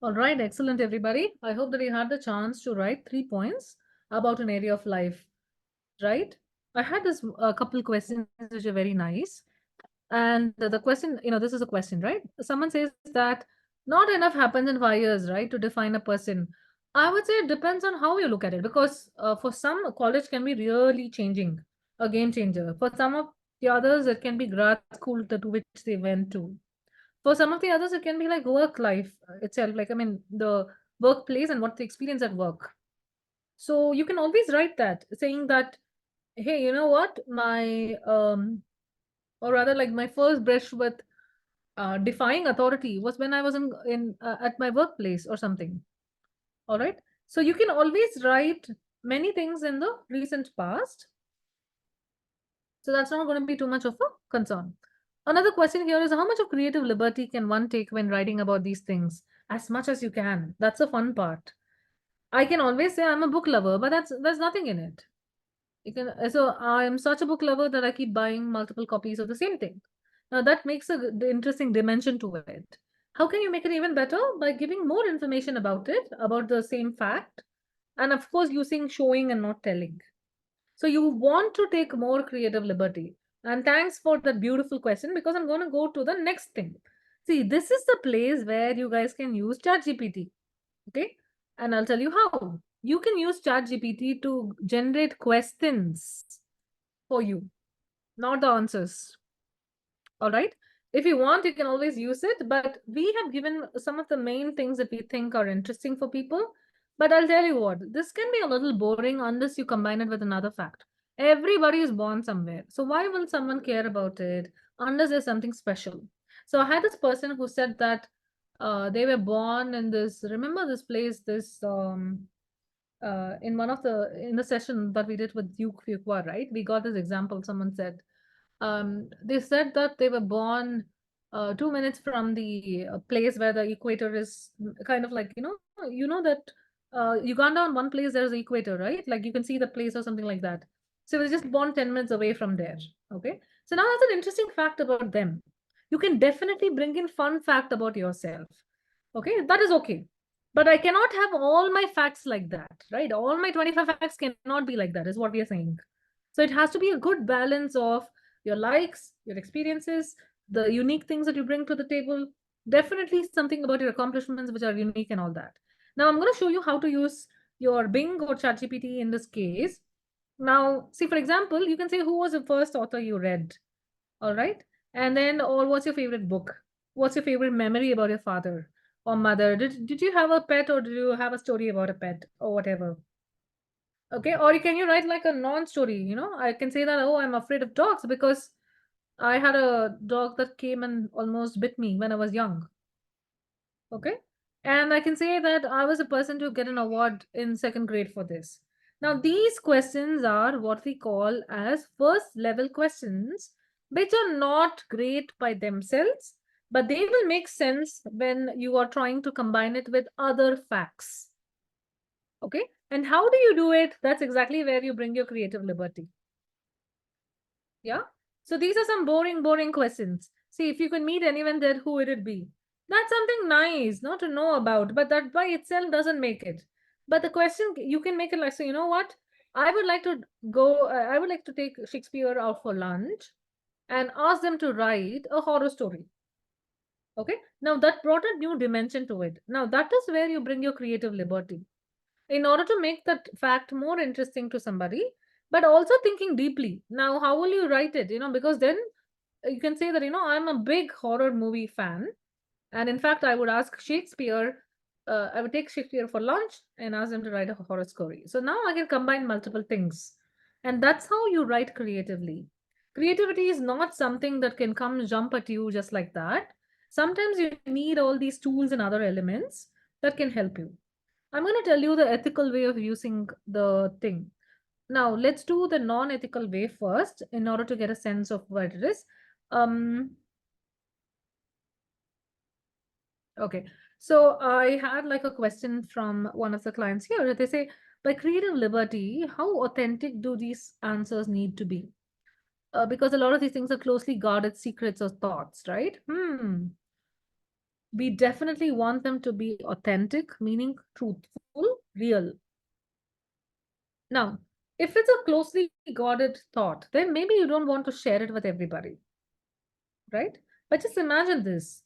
All right, excellent, everybody. I hope that you had the chance to write 3 points about an area of life, right? I had this couple questions which are very nice. And the question, this is a question, right? Someone says that not enough happens in 5 years, right, to define a person. I would say it depends on how you look at it because for some, college can be really changing, a game changer. For some of the others, it can be grad school to which they went to. For some of the others, it can be like work life itself, like, I mean, the workplace and what they experience at work. So you can always write that, saying that, hey, you know what, or rather, like my first brush with defying authority was when I was in at my workplace or something. All right. So you can always write many things in the recent past. So that's not going to be too much of a concern. Another question here is how much of creative liberty can one take when writing about these things? As much as you can. That's the fun part. I can always say I'm a book lover, but there's nothing in it. You can so I'm such a book lover that I keep buying multiple copies of the same thing. Now that makes the interesting dimension to it. How can you make it even better? By giving more information about it, about the same fact, and of course using showing and not telling. So you want to take more creative liberty. And thanks for that beautiful question because I'm going to go to the next thing. See, this is the place where you guys can use ChatGPT. Okay. And I'll tell you how. You can use ChatGPT to generate questions for you, not the answers. All right. If you want, you can always use it. But we have given some of the main things that we think are interesting for people. But I'll tell you what, this can be a little boring unless you combine it with another fact. Everybody is born somewhere. So why will someone care about it unless there's something special? So I had this person who said that they were born in this, remember this place, this in one of the session that we did with Duke Fuqua, right? We got this example. Someone said they said that they were born 2 minutes from the place where the equator is kind of like that Uganda on one place there's the equator, right? Like you can see the place or something like that. So they were just born 10 minutes away from there. Okay, so now that's an interesting fact about them. You can definitely bring in fun fact about yourself. Okay, that is okay. But I cannot have all my facts like that, right? All my 25 facts cannot be like that, is what we are saying. So it has to be a good balance of your likes, your experiences, the unique things that you bring to the table, definitely something about your accomplishments which are unique and all that. Now I'm going to show you how to use your Bing or ChatGPT in this case. Now, see, for example, you can say who was the first author you read, all right? And then, or what's your favorite book? What's your favorite memory about your father or mother? Did you have a pet or did you have a story about a pet or whatever? Okay, or can you write like a non-story? I can say that, oh, I'm afraid of dogs because I had a dog that came and almost bit me when I was young. Okay. And I can say that I was a person to get an award in second grade for this. Now, these questions are what we call as first level questions, which are not great by themselves, but they will make sense when you are trying to combine it with other facts. Okay. And how do you do it? That's exactly where you bring your creative liberty. Yeah. So these are some boring questions. See, if you could meet anyone dead, who would it be? That's something nice, not to know about, but that by itself doesn't make it. But the question, you can make it like, so you know what? I would like to take Shakespeare out for lunch and ask them to write a horror story. Okay. Now that brought a new dimension to it. Now that is where you bring your creative liberty in order to make that fact more interesting to somebody, but also thinking deeply. Now, how will you write it? Because then you can say that, I'm a big horror movie fan. And in fact, I would ask Shakespeare, I would take Shakespeare for lunch and ask them to write a horror story. So now I can combine multiple things. And that's how you write creatively. Creativity is not something that can come jump at you just like that. Sometimes you need all these tools and other elements that can help you. I'm going to tell you the ethical way of using the thing. Now, let's do the non-ethical way first in order to get a sense of what it is. Um, okay. So I had like a question from one of the clients here. They say, by creative liberty, how authentic do these answers need to be? Because a lot of these things are closely guarded secrets or thoughts, right? We definitely want them to be authentic, meaning truthful, real. Now, if it's a closely guarded thought, then maybe you don't want to share it with everybody, right? But just imagine this.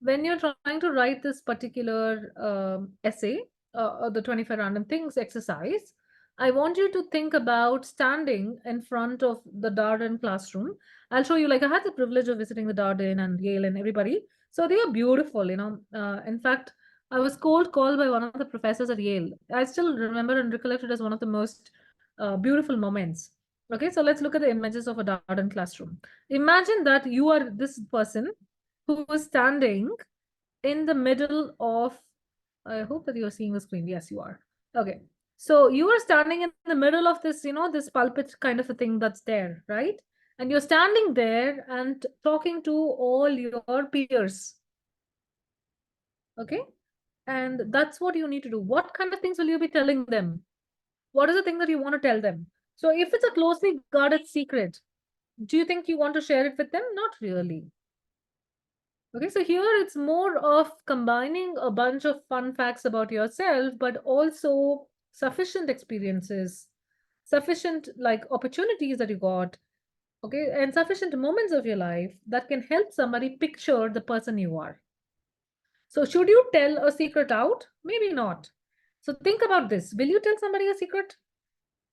When you're trying to write this particular essay, the 25 random things exercise, I want you to think about standing in front of the Darden classroom. I'll show you, like, I had the privilege of visiting the Darden and Yale and everybody. So they are beautiful, you know. In fact, I was cold called by one of the professors at Yale. I still remember and recollect it as one of the most beautiful moments. Okay, so let's look at the images of a Darden classroom. Imagine that you are this person who is standing in the middle of, I hope that you're seeing the screen. Yes, you are. Okay. So you are standing in the middle of this, you know, this pulpit kind of a thing that's there, right? And you're standing there and talking to all your peers. Okay. And that's what you need to do. What kind of things will you be telling them? What is the thing that you want to tell them? So if it's a closely guarded secret, do you think you want to share it with them? Not really. Okay, so here it's more of combining a bunch of fun facts about yourself, but also sufficient experiences, sufficient like opportunities that you got, okay, and sufficient moments of your life that can help somebody picture the person you are. So, should you tell a secret out? Maybe not. So, think about this. Will you tell somebody a secret?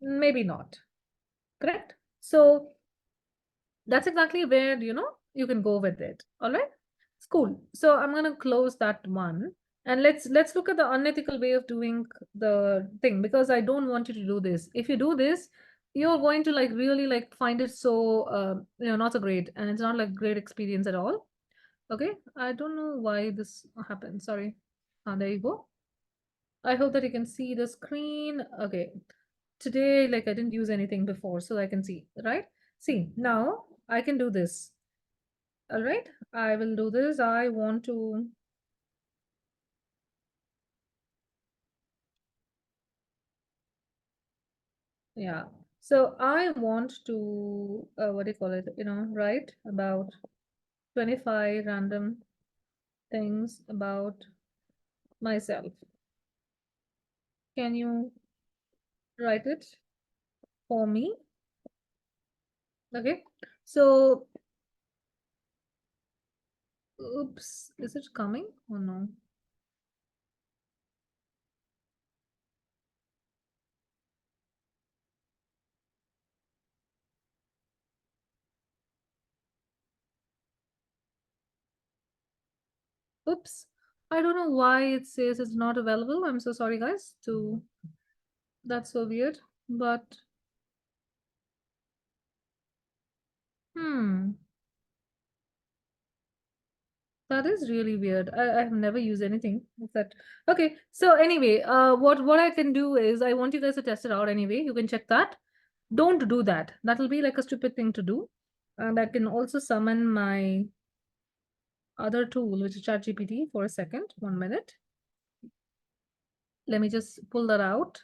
Maybe not. Correct? So, that's exactly where, you know, you can go with it. All right. It's cool. So I'm going to close that one, and let's look at the unethical way of doing the thing, because I don't want you to do this. If you do this, you're going to like really like find it so you know, not so great, and it's not like great experience at all. Okay, I don't know why this happened. Sorry. There you go. I hope that you can see the screen. Okay, today like I didn't use anything before, so I can see, right? See, now I can do this. All right, I will do this. I want to, yeah. So I want to, what do you call it? You know, write about 25 random things about myself. Can you write it for me? Okay. So, oops, is it coming? Oh no. Oops. I don't know why it says it's not available. I'm so sorry, guys. To That's so weird. But hmm. That is really weird. I've never used anything except, okay. So anyway, what I can do is I want you guys to test it out anyway. You can check that. Don't do that. That'll be like a stupid thing to do. And I can also summon my other tool, which is ChatGPT, for a second. 1 minute. Let me just pull that out.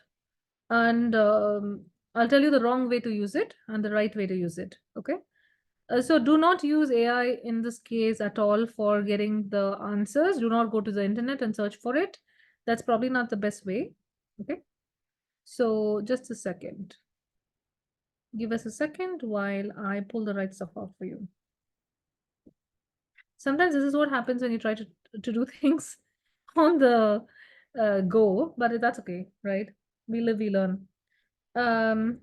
And I'll tell you the wrong way to use it and the right way to use it. Okay. So do not use AI in this case at all for getting the answers. Do not go to the internet and search for it. That's probably not the best way. Okay. So just a second. Give us a second while I pull the right stuff out for you. Sometimes this is what happens when you try to do things on the go, but that's okay, right? We live, we learn. Um,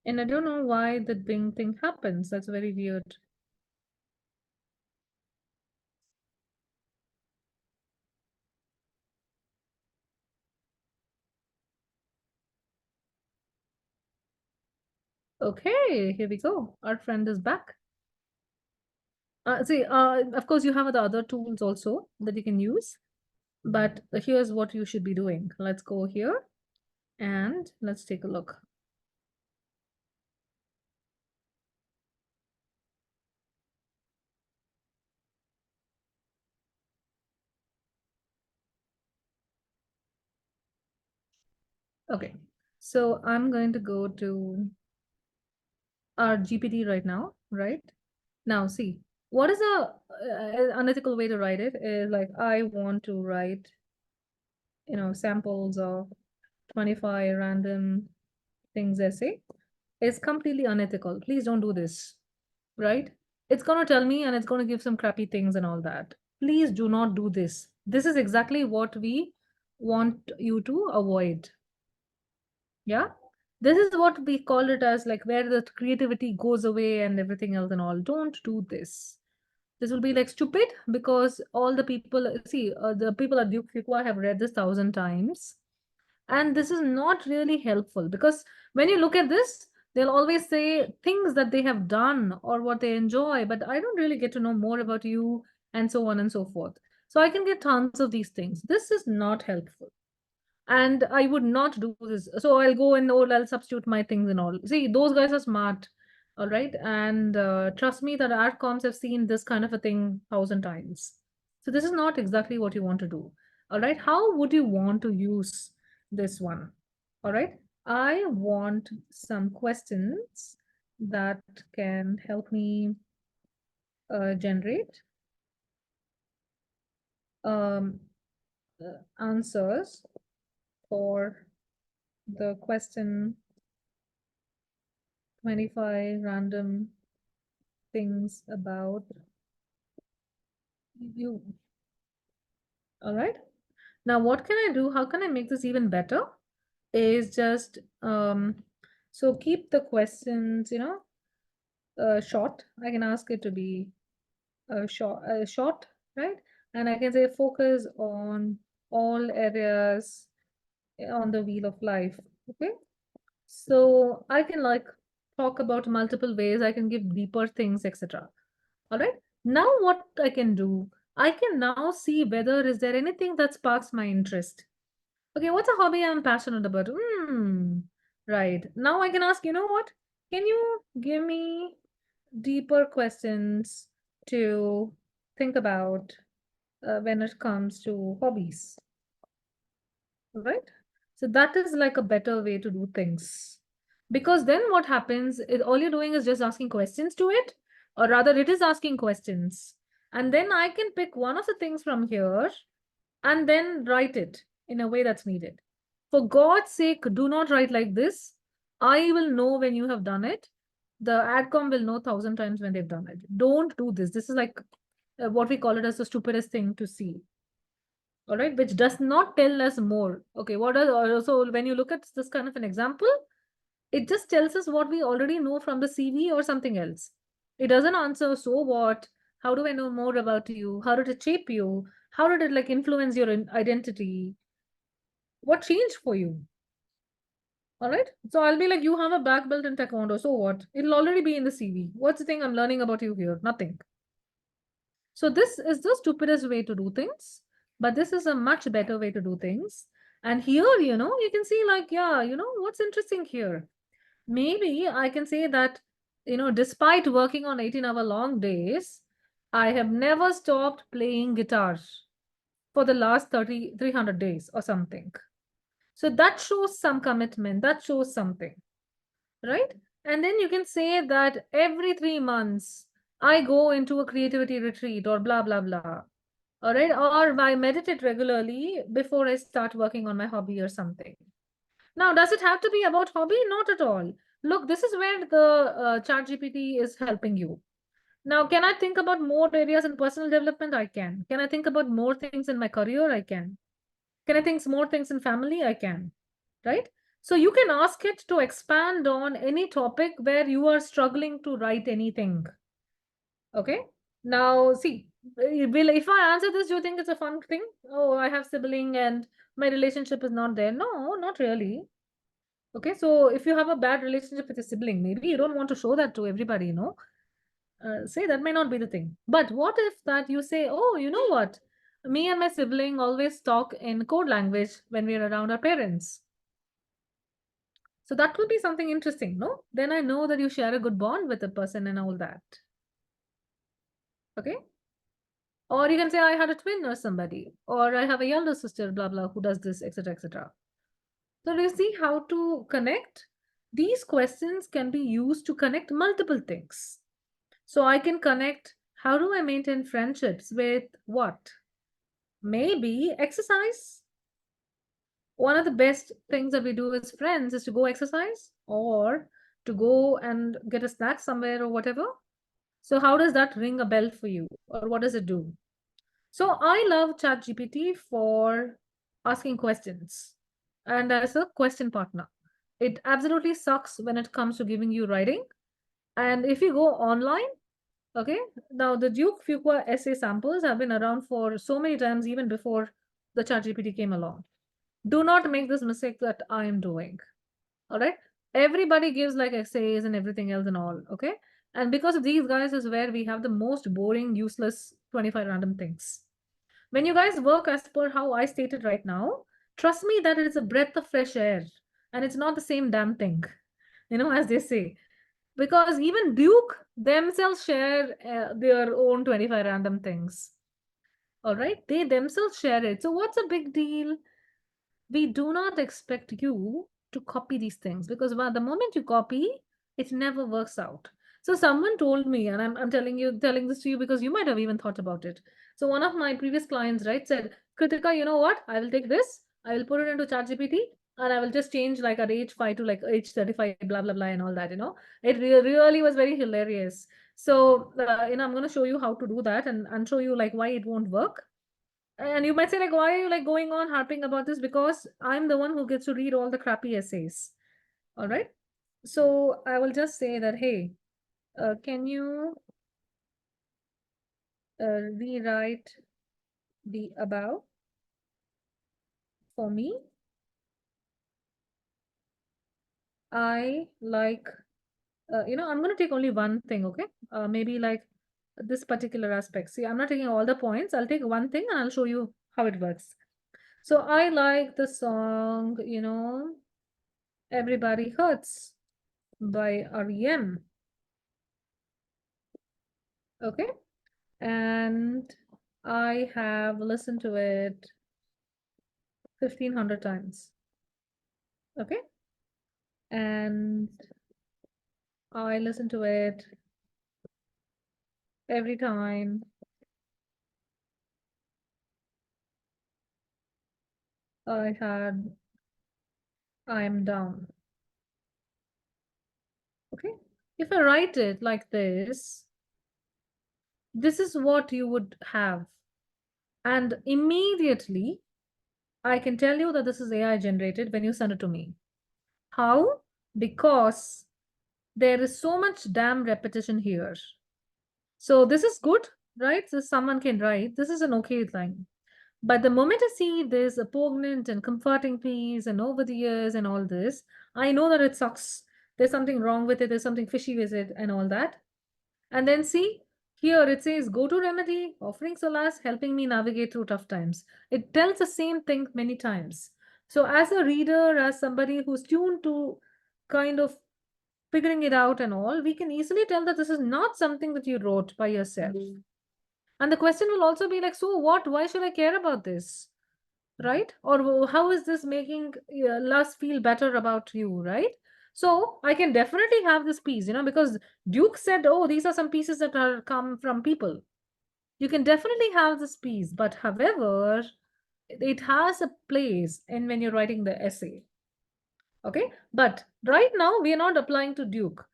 and I don't know why the Bing thing happens. That's very weird. Okay, here we go. Our friend is back. See, of course, you have the other tools also that you can use, but here's what you should be doing. Let's go here and let's take a look. Okay, so I'm going to go to our GPT right now, right? Now, see. What is a unethical way to write it? Is like, I want to write, samples of 25 random things essay. Is completely unethical. Please don't do this, right? It's gonna tell me and it's gonna give some crappy things and all that. Please do not do this. This is exactly what we want you to avoid. Yeah. This is what we call it as, like, where the creativity goes away and everything else and all. Don't do this. This will be like stupid because all the people see, the people at Duke Fuqua have read this 1,000 times, and this is not really helpful because when you look at this, they'll always say things that they have done or what they enjoy, but I don't really get to know more about you, and so on and so forth. So I can get tons of these things. This is not helpful. And I would not do this. So I'll go and, or I'll substitute my things and all. See, those guys are smart. All right. And trust me that art comms have seen this kind of a thing 1,000 times. So this is not exactly what you want to do. All right. How would you want to use this one? All right. I want some questions that can help me generate um, answers for the question 25 random things about you. All right. Now, what can I do? How can I make this even better? Is just so keep the questions, short. I can ask it to be short, right? And I can say focus on all areas on the wheel of life. Okay. So I can like talk about multiple ways. I can give deeper things, etc. All right. Now what I can do, I can now see whether is there anything that sparks my interest. Okay, what's a hobby I'm passionate about? Right. Now I can ask, you know what? Can you give me deeper questions to think about when it comes to hobbies? Right? So that is like a better way to do things. Because then what happens is all you're doing is just asking questions to it, or rather, it is asking questions. And then I can pick one of the things from here and then write it in a way that's needed. For God's sake, do not write like this. I will know when you have done it. The adcom will know 1,000 times when they've done it. Don't do this. This is like what we call it as the stupidest thing to see. All right, which does not tell us more. Okay, what are also when you look at this kind of an example, it just tells us what we already know from the CV or something else. It doesn't answer, so what? How do I know more about you? How did it shape you? How did it like influence your identity? What changed for you? All right. So I'll be like, you have a black belt in taekwondo. So what? It'll already be in the CV. What's the thing I'm learning about you here? Nothing. So this is the stupidest way to do things, but this is a much better way to do things. And here, you can see like, yeah, what's interesting here? Maybe I can say that, despite working on 18-hour long days, I have never stopped playing guitar for the last 300 days or something. So that shows some commitment, that shows something, right? And then you can say that every 3 months, I go into a creativity retreat or blah, blah, blah. All right. Or I meditate regularly before I start working on my hobby or something. Now, does it have to be about hobby? Not at all. Look, this is where the ChatGPT is helping you. Now, can I think about more areas in personal development? I can. Can I think about more things in my career? I can. Can I think more things in family? I can. Right? So you can ask it to expand on any topic where you are struggling to write anything. Okay. Now, see, will if I answer this, do you think it's a fun thing? Oh, I have sibling and my relationship is not there. No, not really. Okay, so if you have a bad relationship with a sibling, maybe you don't want to show that to everybody, say that may not be the thing. But what if that you say, oh, you know what? Me and my sibling always talk in code language when we're around our parents. So that could be something interesting, no? Then I know that you share a good bond with the person and all that. Okay. Or you can say, I had a twin or somebody, or I have a younger sister, blah, blah, who does this, etc., etc. So do you see how to connect? These questions can be used to connect multiple things. So I can connect How do I maintain friendships with what? Maybe exercise. One of the best things that we do as friends is to go exercise or to go and get a snack somewhere or whatever. So how does that ring a bell for you, or what does it do? So I love ChatGPT for asking questions and as a question partner. It absolutely sucks when it comes to giving you writing. And if you go online, okay, now the Duke Fuqua essay samples have been around for so many times, even before the ChatGPT came along. Do not make this mistake that I am doing. All right. Everybody gives like essays and everything else and all. Okay. And because of these guys is where we have the most boring, useless 25 random things. When you guys work as per how I stated right now, trust me that it is a breath of fresh air and it's not the same damn thing, as they say. Because even Duke themselves share their own 25 random things. All right. They themselves share it. So what's a big deal? We do not expect you to copy these things because the moment you copy, it never works out. So someone told me, and I'm telling this to you because you might have even thought about it. So one of my previous clients, right, said, Kritika, you know what? I will take this, I will put it into ChatGPT, and I will just change like at age 5 to like age 35, blah, blah, blah, and all that. It really was very hilarious. So, I'm going to show you how to do that and show you like why it won't work. And you might say, like, why are you like going on harping about this? Because I'm the one who gets to read all the crappy essays. All right. So I will just say that, hey, can you rewrite the above for me? I like, I'm going to take only one thing, okay? Maybe like this particular aspect. See, I'm not taking all the points. I'll take one thing and I'll show you how it works. So I like the song, Everybody Hurts by REM. Okay. And I have listened to it 1,500 times. Okay. And I listen to it every time I am down. Okay. If I write it like this is what you would have. And immediately I can tell you that this is AI generated when you send it to me. How? Because there is so much damn repetition here. So this is good, right? So someone can write. This is an okay thing. But the moment I see this a poignant and comforting piece and over the years and all this, I know that it sucks. There's something wrong with it. There's something fishy with it and all that. And then see, here it says, go to remedy, offering solace, helping me navigate through tough times. It tells the same thing many times. So as a reader, as somebody who's tuned to kind of figuring it out and all, we can easily tell that this is not something that you wrote by yourself. And the question will also be like, so what? Why should I care about this? Right? Or how is this making us feel better about you? Right? So I can definitely have this piece, because Duke said, oh, these are some pieces that are come from people. You can definitely have this piece, but however, it has a place in when you're writing the essay. Okay, but right now we are not applying to Duke.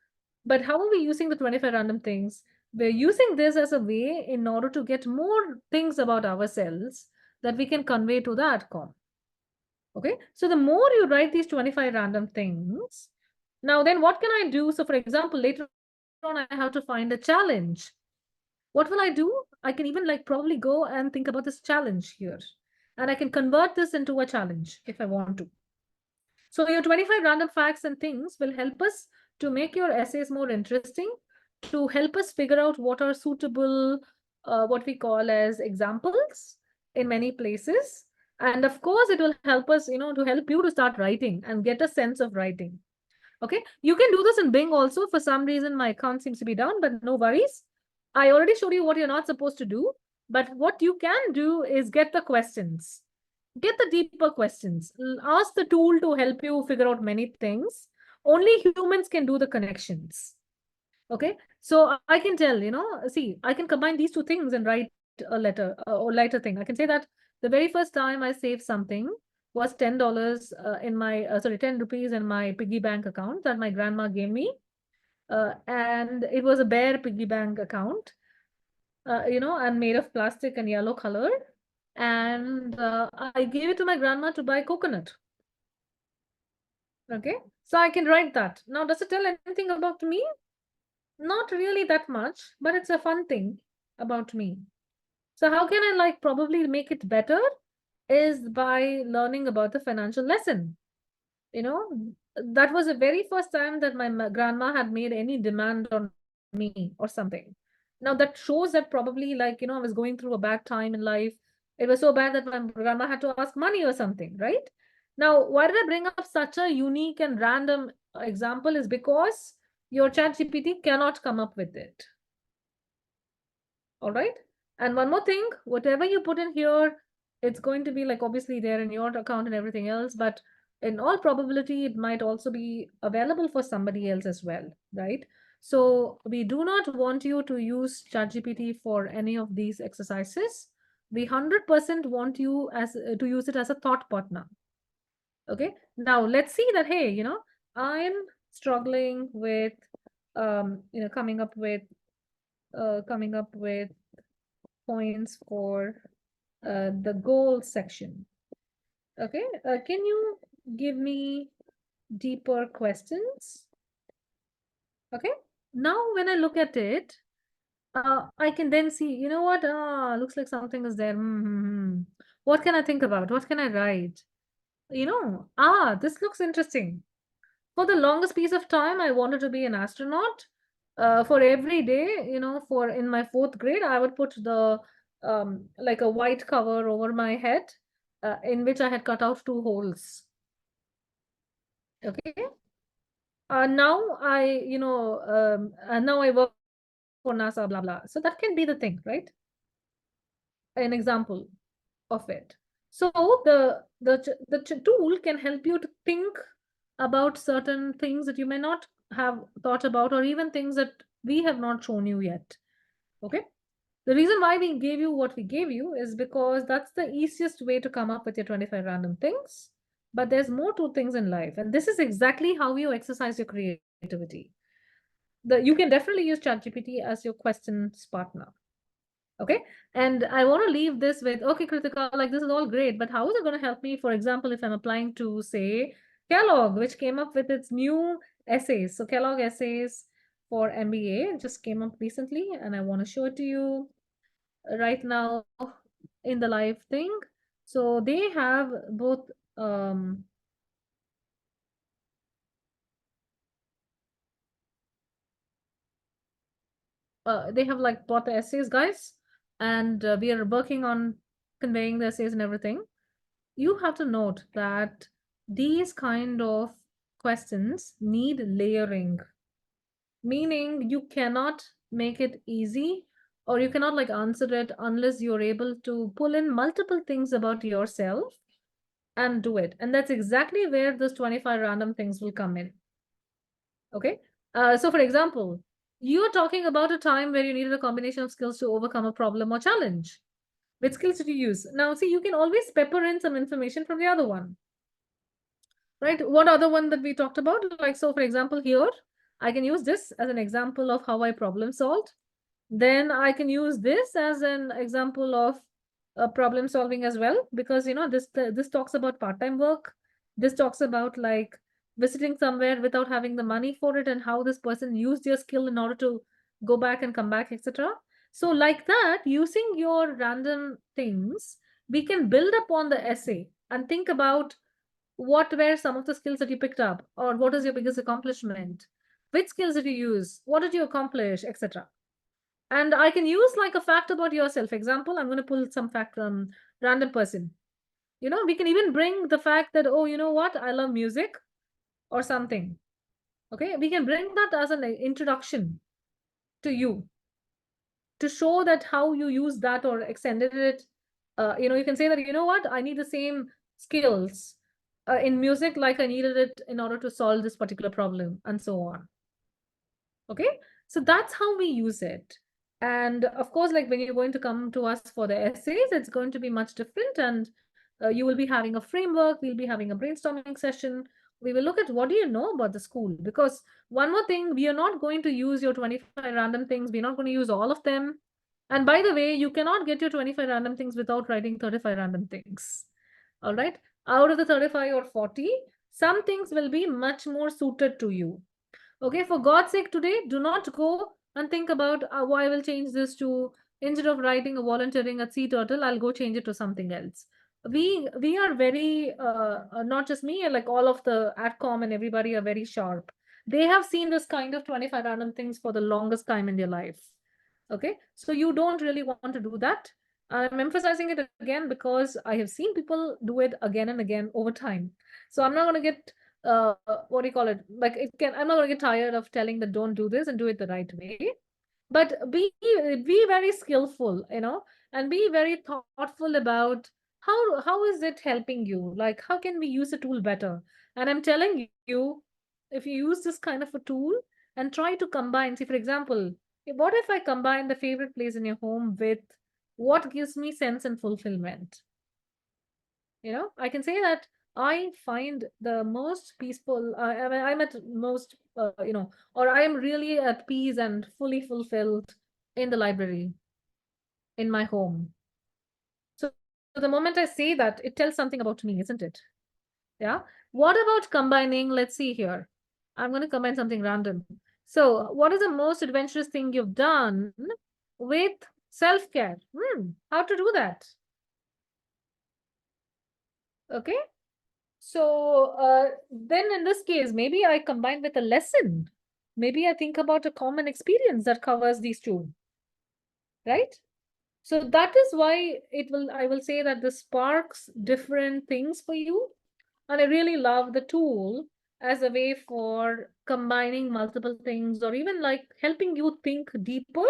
But how are we using the 25 random things? We're using this as a way in order to get more things about ourselves that we can convey to the AdCom. Okay, so the more you write these 25 random things, now then what can I do? So for example, later on, I have to find a challenge. What will I do? I can even like probably go and think about this challenge here. And I can convert this into a challenge if I want to. So your 25 random facts and things will help us to make your essays more interesting, to help us figure out what are suitable, what we call as examples in many places. And of course, it will help us, to help you to start writing and get a sense of writing. Okay, you can do this in Bing also. For some reason, my account seems to be down, but no worries. I already showed you what you're not supposed to do. But what you can do is get the questions. Get the deeper questions. Ask the tool to help you figure out many things. Only humans can do the connections. Okay, so I can tell, see, I can combine these two things and write a letter or lighter thing. I can say that the very first time I saved something was $10 in my, sorry, 10 rupees in my piggy bank account that my grandma gave me. And it was a bare piggy bank account, and made of plastic and yellow color. And I gave it to my grandma to buy coconut. Okay, so I can write that. Now, does it tell anything about me? Not really that much, but it's a fun thing about me. So how can I like probably make it better is by learning about the financial lesson. You know, that was the very first time that my grandma had made any demand on me or something. Now that shows that probably like, I was going through a bad time in life. It was so bad that my grandma had to ask money or something, right? Now, why did I bring up such a unique and random example is because your chat GPT cannot come up with it. All right. And one more thing, whatever you put in here, it's going to be like obviously there in your account and everything else, but in all probability, it might also be available for somebody else as well, right? So we do not want you to use ChatGPT for any of these exercises. We 100% want you as to use it as a thought partner. Okay. Now let's see that, hey, I'm struggling with, coming up with points for the goal section. Okay, can you give me deeper questions? Okay, now when I look at it, I can then see, you know what? Looks like something is there. What can I think about? What can I write? This looks interesting. For the longest piece of time, I wanted to be an astronaut. For every day, for in my fourth grade, I would put the like a white cover over my head, in which I had cut out two holes. Okay. Now I work for NASA, blah blah. So that can be the thing, right? An example of it. So the tool can help you to think about certain things that you may not have thought about, or even things that we have not shown you yet. Okay. The reason why we gave you what we gave you is because that's the easiest way to come up with your 25 random things. But there's more to things in life. And this is exactly how you exercise your creativity. You can definitely use ChatGPT as your questions partner. Okay. And I want to leave this with, okay, Kritika, like this is all great, but how is it going to help me? For example, if I'm applying to, say, Kellogg, which came up with its new essays. So Kellogg essays for MBA just came up recently, and I want to show it to you right now in the live thing. So they have both they have like both the essays, guys, and we are working on conveying the essays and everything. You have to note that these kind of questions need layering, meaning you cannot make it easy, or you cannot like answer it unless you're able to pull in multiple things about yourself and do it. And that's exactly where those 25 random things will come in. Okay. So for example, you're talking about a time where you needed a combination of skills to overcome a problem or challenge. Which skills did you use? Now, see, you can always pepper in some information from the other one. Right? What other one that we talked about? Like, so for example, here, I can use this as an example of how I problem solved. Then I can use this as an example of problem solving as well, because this talks about part-time work. This talks about like visiting somewhere without having the money for it, and how this person used their skill in order to go back and come back, etc. So like that, using your random things, we can build upon the essay and think about what were some of the skills that you picked up, or what is your biggest accomplishment, which skills did you use, what did you accomplish, etc. And I can use like a fact about yourself. Example, I'm going to pull some fact from random person. We can even bring the fact that, oh, you know what, I love music or something. Okay, we can bring that as an introduction to you, to show that how you use that or extended it. You can say that, you know what, I need the same skills in music like I needed it in order to solve this particular problem, and so on. Okay. So that's how we use it. And of course, like when you're going to come to us for the essays, it's going to be much different. And you will be having a framework, we'll be having a brainstorming session. We will look at what do you know about the school? Because one more thing, we are not going to use your 25 random things. We're not going to use all of them. And by the way, you cannot get your 25 random things without writing 35 random things. All right. Out of the 35 or 40, some things will be much more suited to you. Okay, for God's sake, today, do not go and think about why I will change this to, instead of writing or volunteering at Sea Turtle, I'll go change it to something else. We are very not just me, like all of the AdCom and everybody are very sharp. They have seen this kind of 25 random things for the longest time in their life. Okay, so you don't really want to do that. I'm emphasizing it again because I have seen people do it again and again over time. So I'm not going to get what do you call it? Like it can, I'm not going to get tired of telling that don't do this and do it the right way. But be very skillful, and be very thoughtful about how is it helping you? Like how can we use the tool better? And I'm telling you, if you use this kind of a tool and try to combine, see, for example, what if I combine the favorite place in your home with what gives me sense and fulfillment? I can say that I find the most peaceful, I'm at most, or I am really at peace and fully fulfilled in the library, in my home. So the moment I say that, it tells something about me, isn't it? Yeah. What about combining? Let's see here. I'm going to combine something random. So, what is the most adventurous thing you've done with self-care? How to do that? Okay. So then in this case, maybe I combine with a lesson. Maybe I think about a common experience that covers these two, right? So that is why I will say that this sparks different things for you. And I really love the tool as a way for combining multiple things or even like helping you think deeper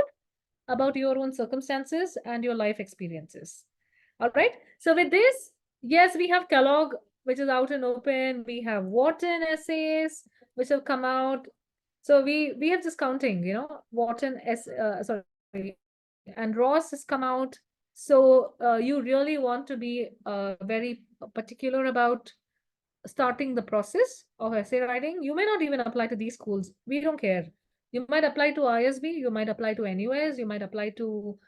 about your own circumstances and your life experiences. All right. So with this, yes, we have Kellogg, which is out and open. We have Wharton essays, which have come out. So we have just counting, Wharton sorry, and Ross has come out. So you really want to be very particular about starting the process of essay writing. You may not even apply to these schools. We don't care. You might apply to ISB, you might apply to NUS, you might apply to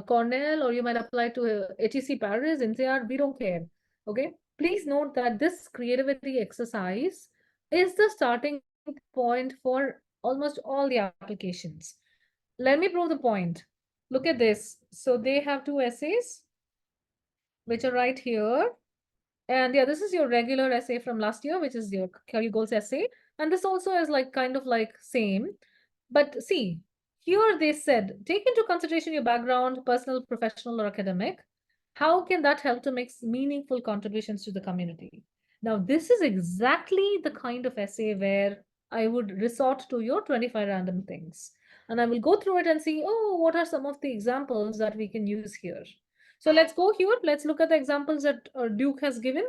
Cornell, or you might apply to HEC Paris, INSEAD. We don't care. Okay. Please note that this creativity exercise is the starting point for almost all the applications. Let me prove the point. Look at this. So they have two essays, which are right here. And yeah, this is your regular essay from last year, which is your career goals essay. And this also is like kind of like same. But see, here they said, take into consideration your background, personal, professional, or academic. How can that help to make meaningful contributions to the community? Now, this is exactly the kind of essay where I would resort to your 25 random things. And I will go through it and see, oh, what are some of the examples that we can use here? So let's go here. Let's look at the examples that Duke has given.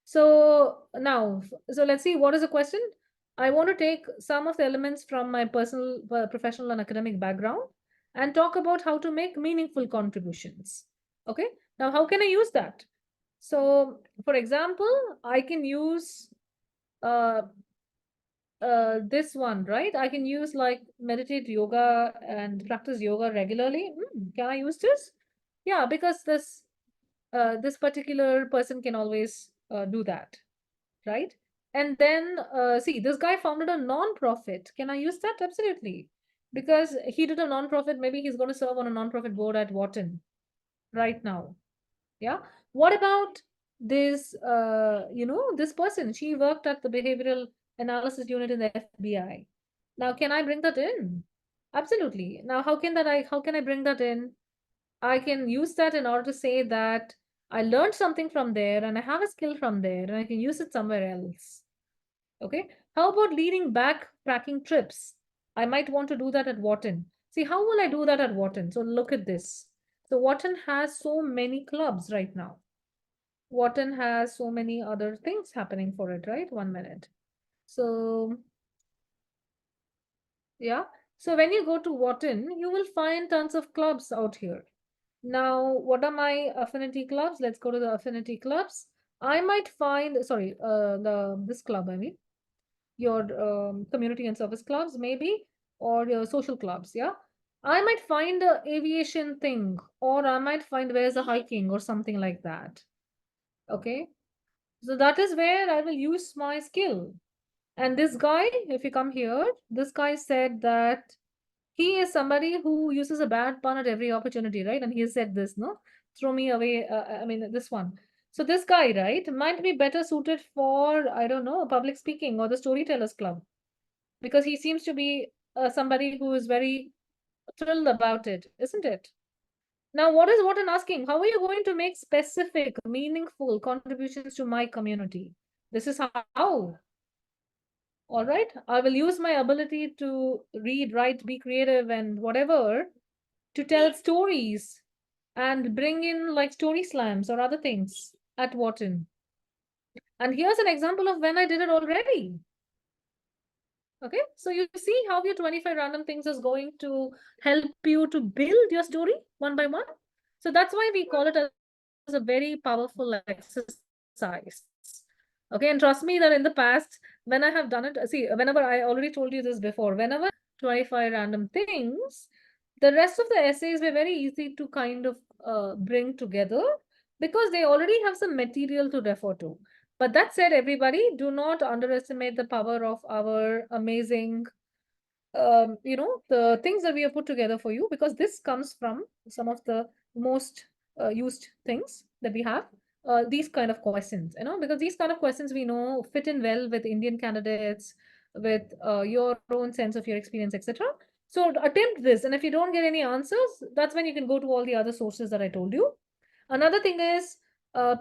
So now, so let's see, what is the question? I want to take some of the elements from my personal, professional, and academic background and talk about how to make meaningful contributions. Okay, now how can I use that? So, for example, I can use uh, this one, right? I can use like meditate yoga and practice yoga regularly. Can I use this? Yeah, because this particular person can always do that, right? And then see, this guy founded a non-profit. Can I use that? Absolutely. Because he did a non-profit, maybe he's going to serve on a non-profit board at Wharton right now. Yeah. What about this, this person? She worked at the behavioral analysis unit in the FBI. Now, can I bring that in? Absolutely. Now, how can I bring that in? I can use that in order to say that I learned something from there and I have a skill from there and I can use it somewhere else. Okay. How about leading backpacking trips? I might want to do that at Wharton. See, how will I do that at Wharton? So look at this. So Wharton has so many clubs right now. Wharton has so many other things happening for it, right? 1 minute. So, yeah. So when you go to Wharton, you will find tons of clubs out here. Now, what are my affinity clubs? Let's go to the affinity clubs. I might find, sorry, this club, I mean, your community and service clubs, maybe, or your social clubs, yeah. I might find a aviation thing, or I might find where's a hiking or something like that. Okay. So that is where I will use my skill. And this guy, if you come here, this guy said that he is somebody who uses a bad pun at every opportunity, right? And he said this, no, throw me away. I mean, this one. So this guy, right, might be better suited for, I don't know, public speaking or the storytellers club, because he seems to be somebody who is very thrilled about it, isn't it? Now, what is Wharton asking? How are you going to make specific, meaningful contributions to my community? This is how. All right. I will use my ability to read, write, be creative, and whatever to tell stories and bring in like story slams or other things at Wharton. And here's an example of when I did it already. Okay, so you see how your 25 random things is going to help you to build your story one by one. So that's why we call it as a very powerful exercise. Okay, and trust me that in the past, when I have done it, see, whenever I already told you this before, whenever 25 random things, the rest of the essays were very easy to kind of bring together because they already have some material to refer to. But that said, everybody, do not underestimate the power of our amazing, the things that we have put together for you, because this comes from some of the most used things that we have. These kind of questions, because these kind of questions we know fit in well with Indian candidates, with your own sense of your experience, etc. So attempt this, and if you don't get any answers, that's when you can go to all the other sources that I told you. Another thing is,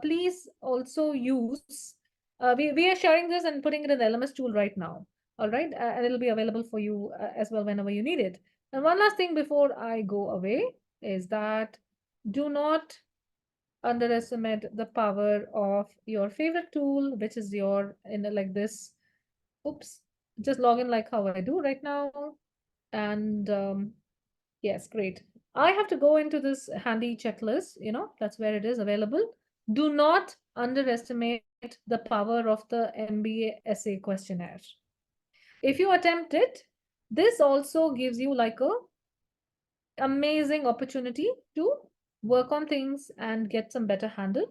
please also use, we are sharing this and putting it in the LMS tool right now. All right. And it'll be available for you as well whenever you need it. And one last thing before I go away is that do not underestimate the power of your favorite tool, which is your, like this. Oops. Just log in like how I do right now. And yes, great. I have to go into this handy checklist, that's where it is available. Do not underestimate the power of the MBA essay questionnaire. If you attempt it, this also gives you like a amazing opportunity to work on things and get some better handle.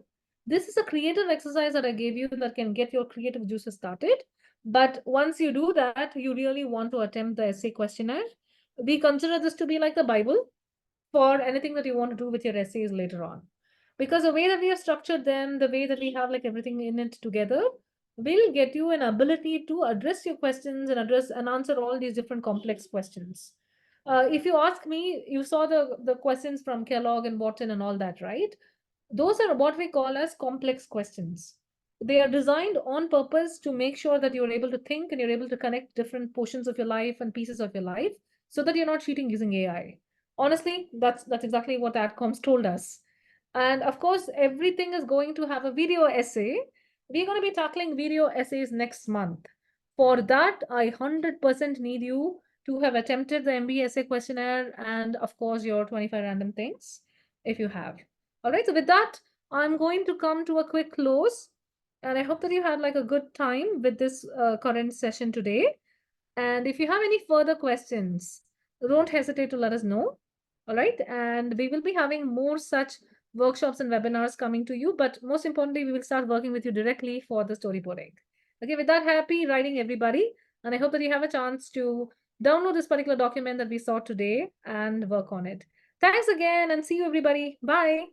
This is a creative exercise that I gave you that can get your creative juices started. But once you do that, you really want to attempt the essay questionnaire. We consider this to be like the Bible for anything that you want to do with your essays later on. Because the way that we have structured them, the way that we have like everything in it together, will get you an ability to address your questions and address and answer all these different complex questions. If you ask me, you saw the questions from Kellogg and Wharton and all that, right? Those are what we call as complex questions. They are designed on purpose to make sure that you're able to think and you're able to connect different portions of your life and pieces of your life so that you're not cheating using AI. Honestly, that's exactly what AdComs told us. And of course, everything is going to have a video essay. We're going to be tackling video essays next month. For that, I 100% need you to have attempted the MBA essay questionnaire and, of course, your 25 random things if you have. All right, so with that, I'm going to come to a quick close. And I hope that you had like a good time with this current session today. And if you have any further questions, don't hesitate to let us know. All right. And we will be having more such workshops and webinars coming to you. But most importantly, we will start working with you directly for the storyboarding. Okay. With that, happy writing, everybody. And I hope that you have a chance to download this particular document that we saw today and work on it. Thanks again and see you, everybody. Bye.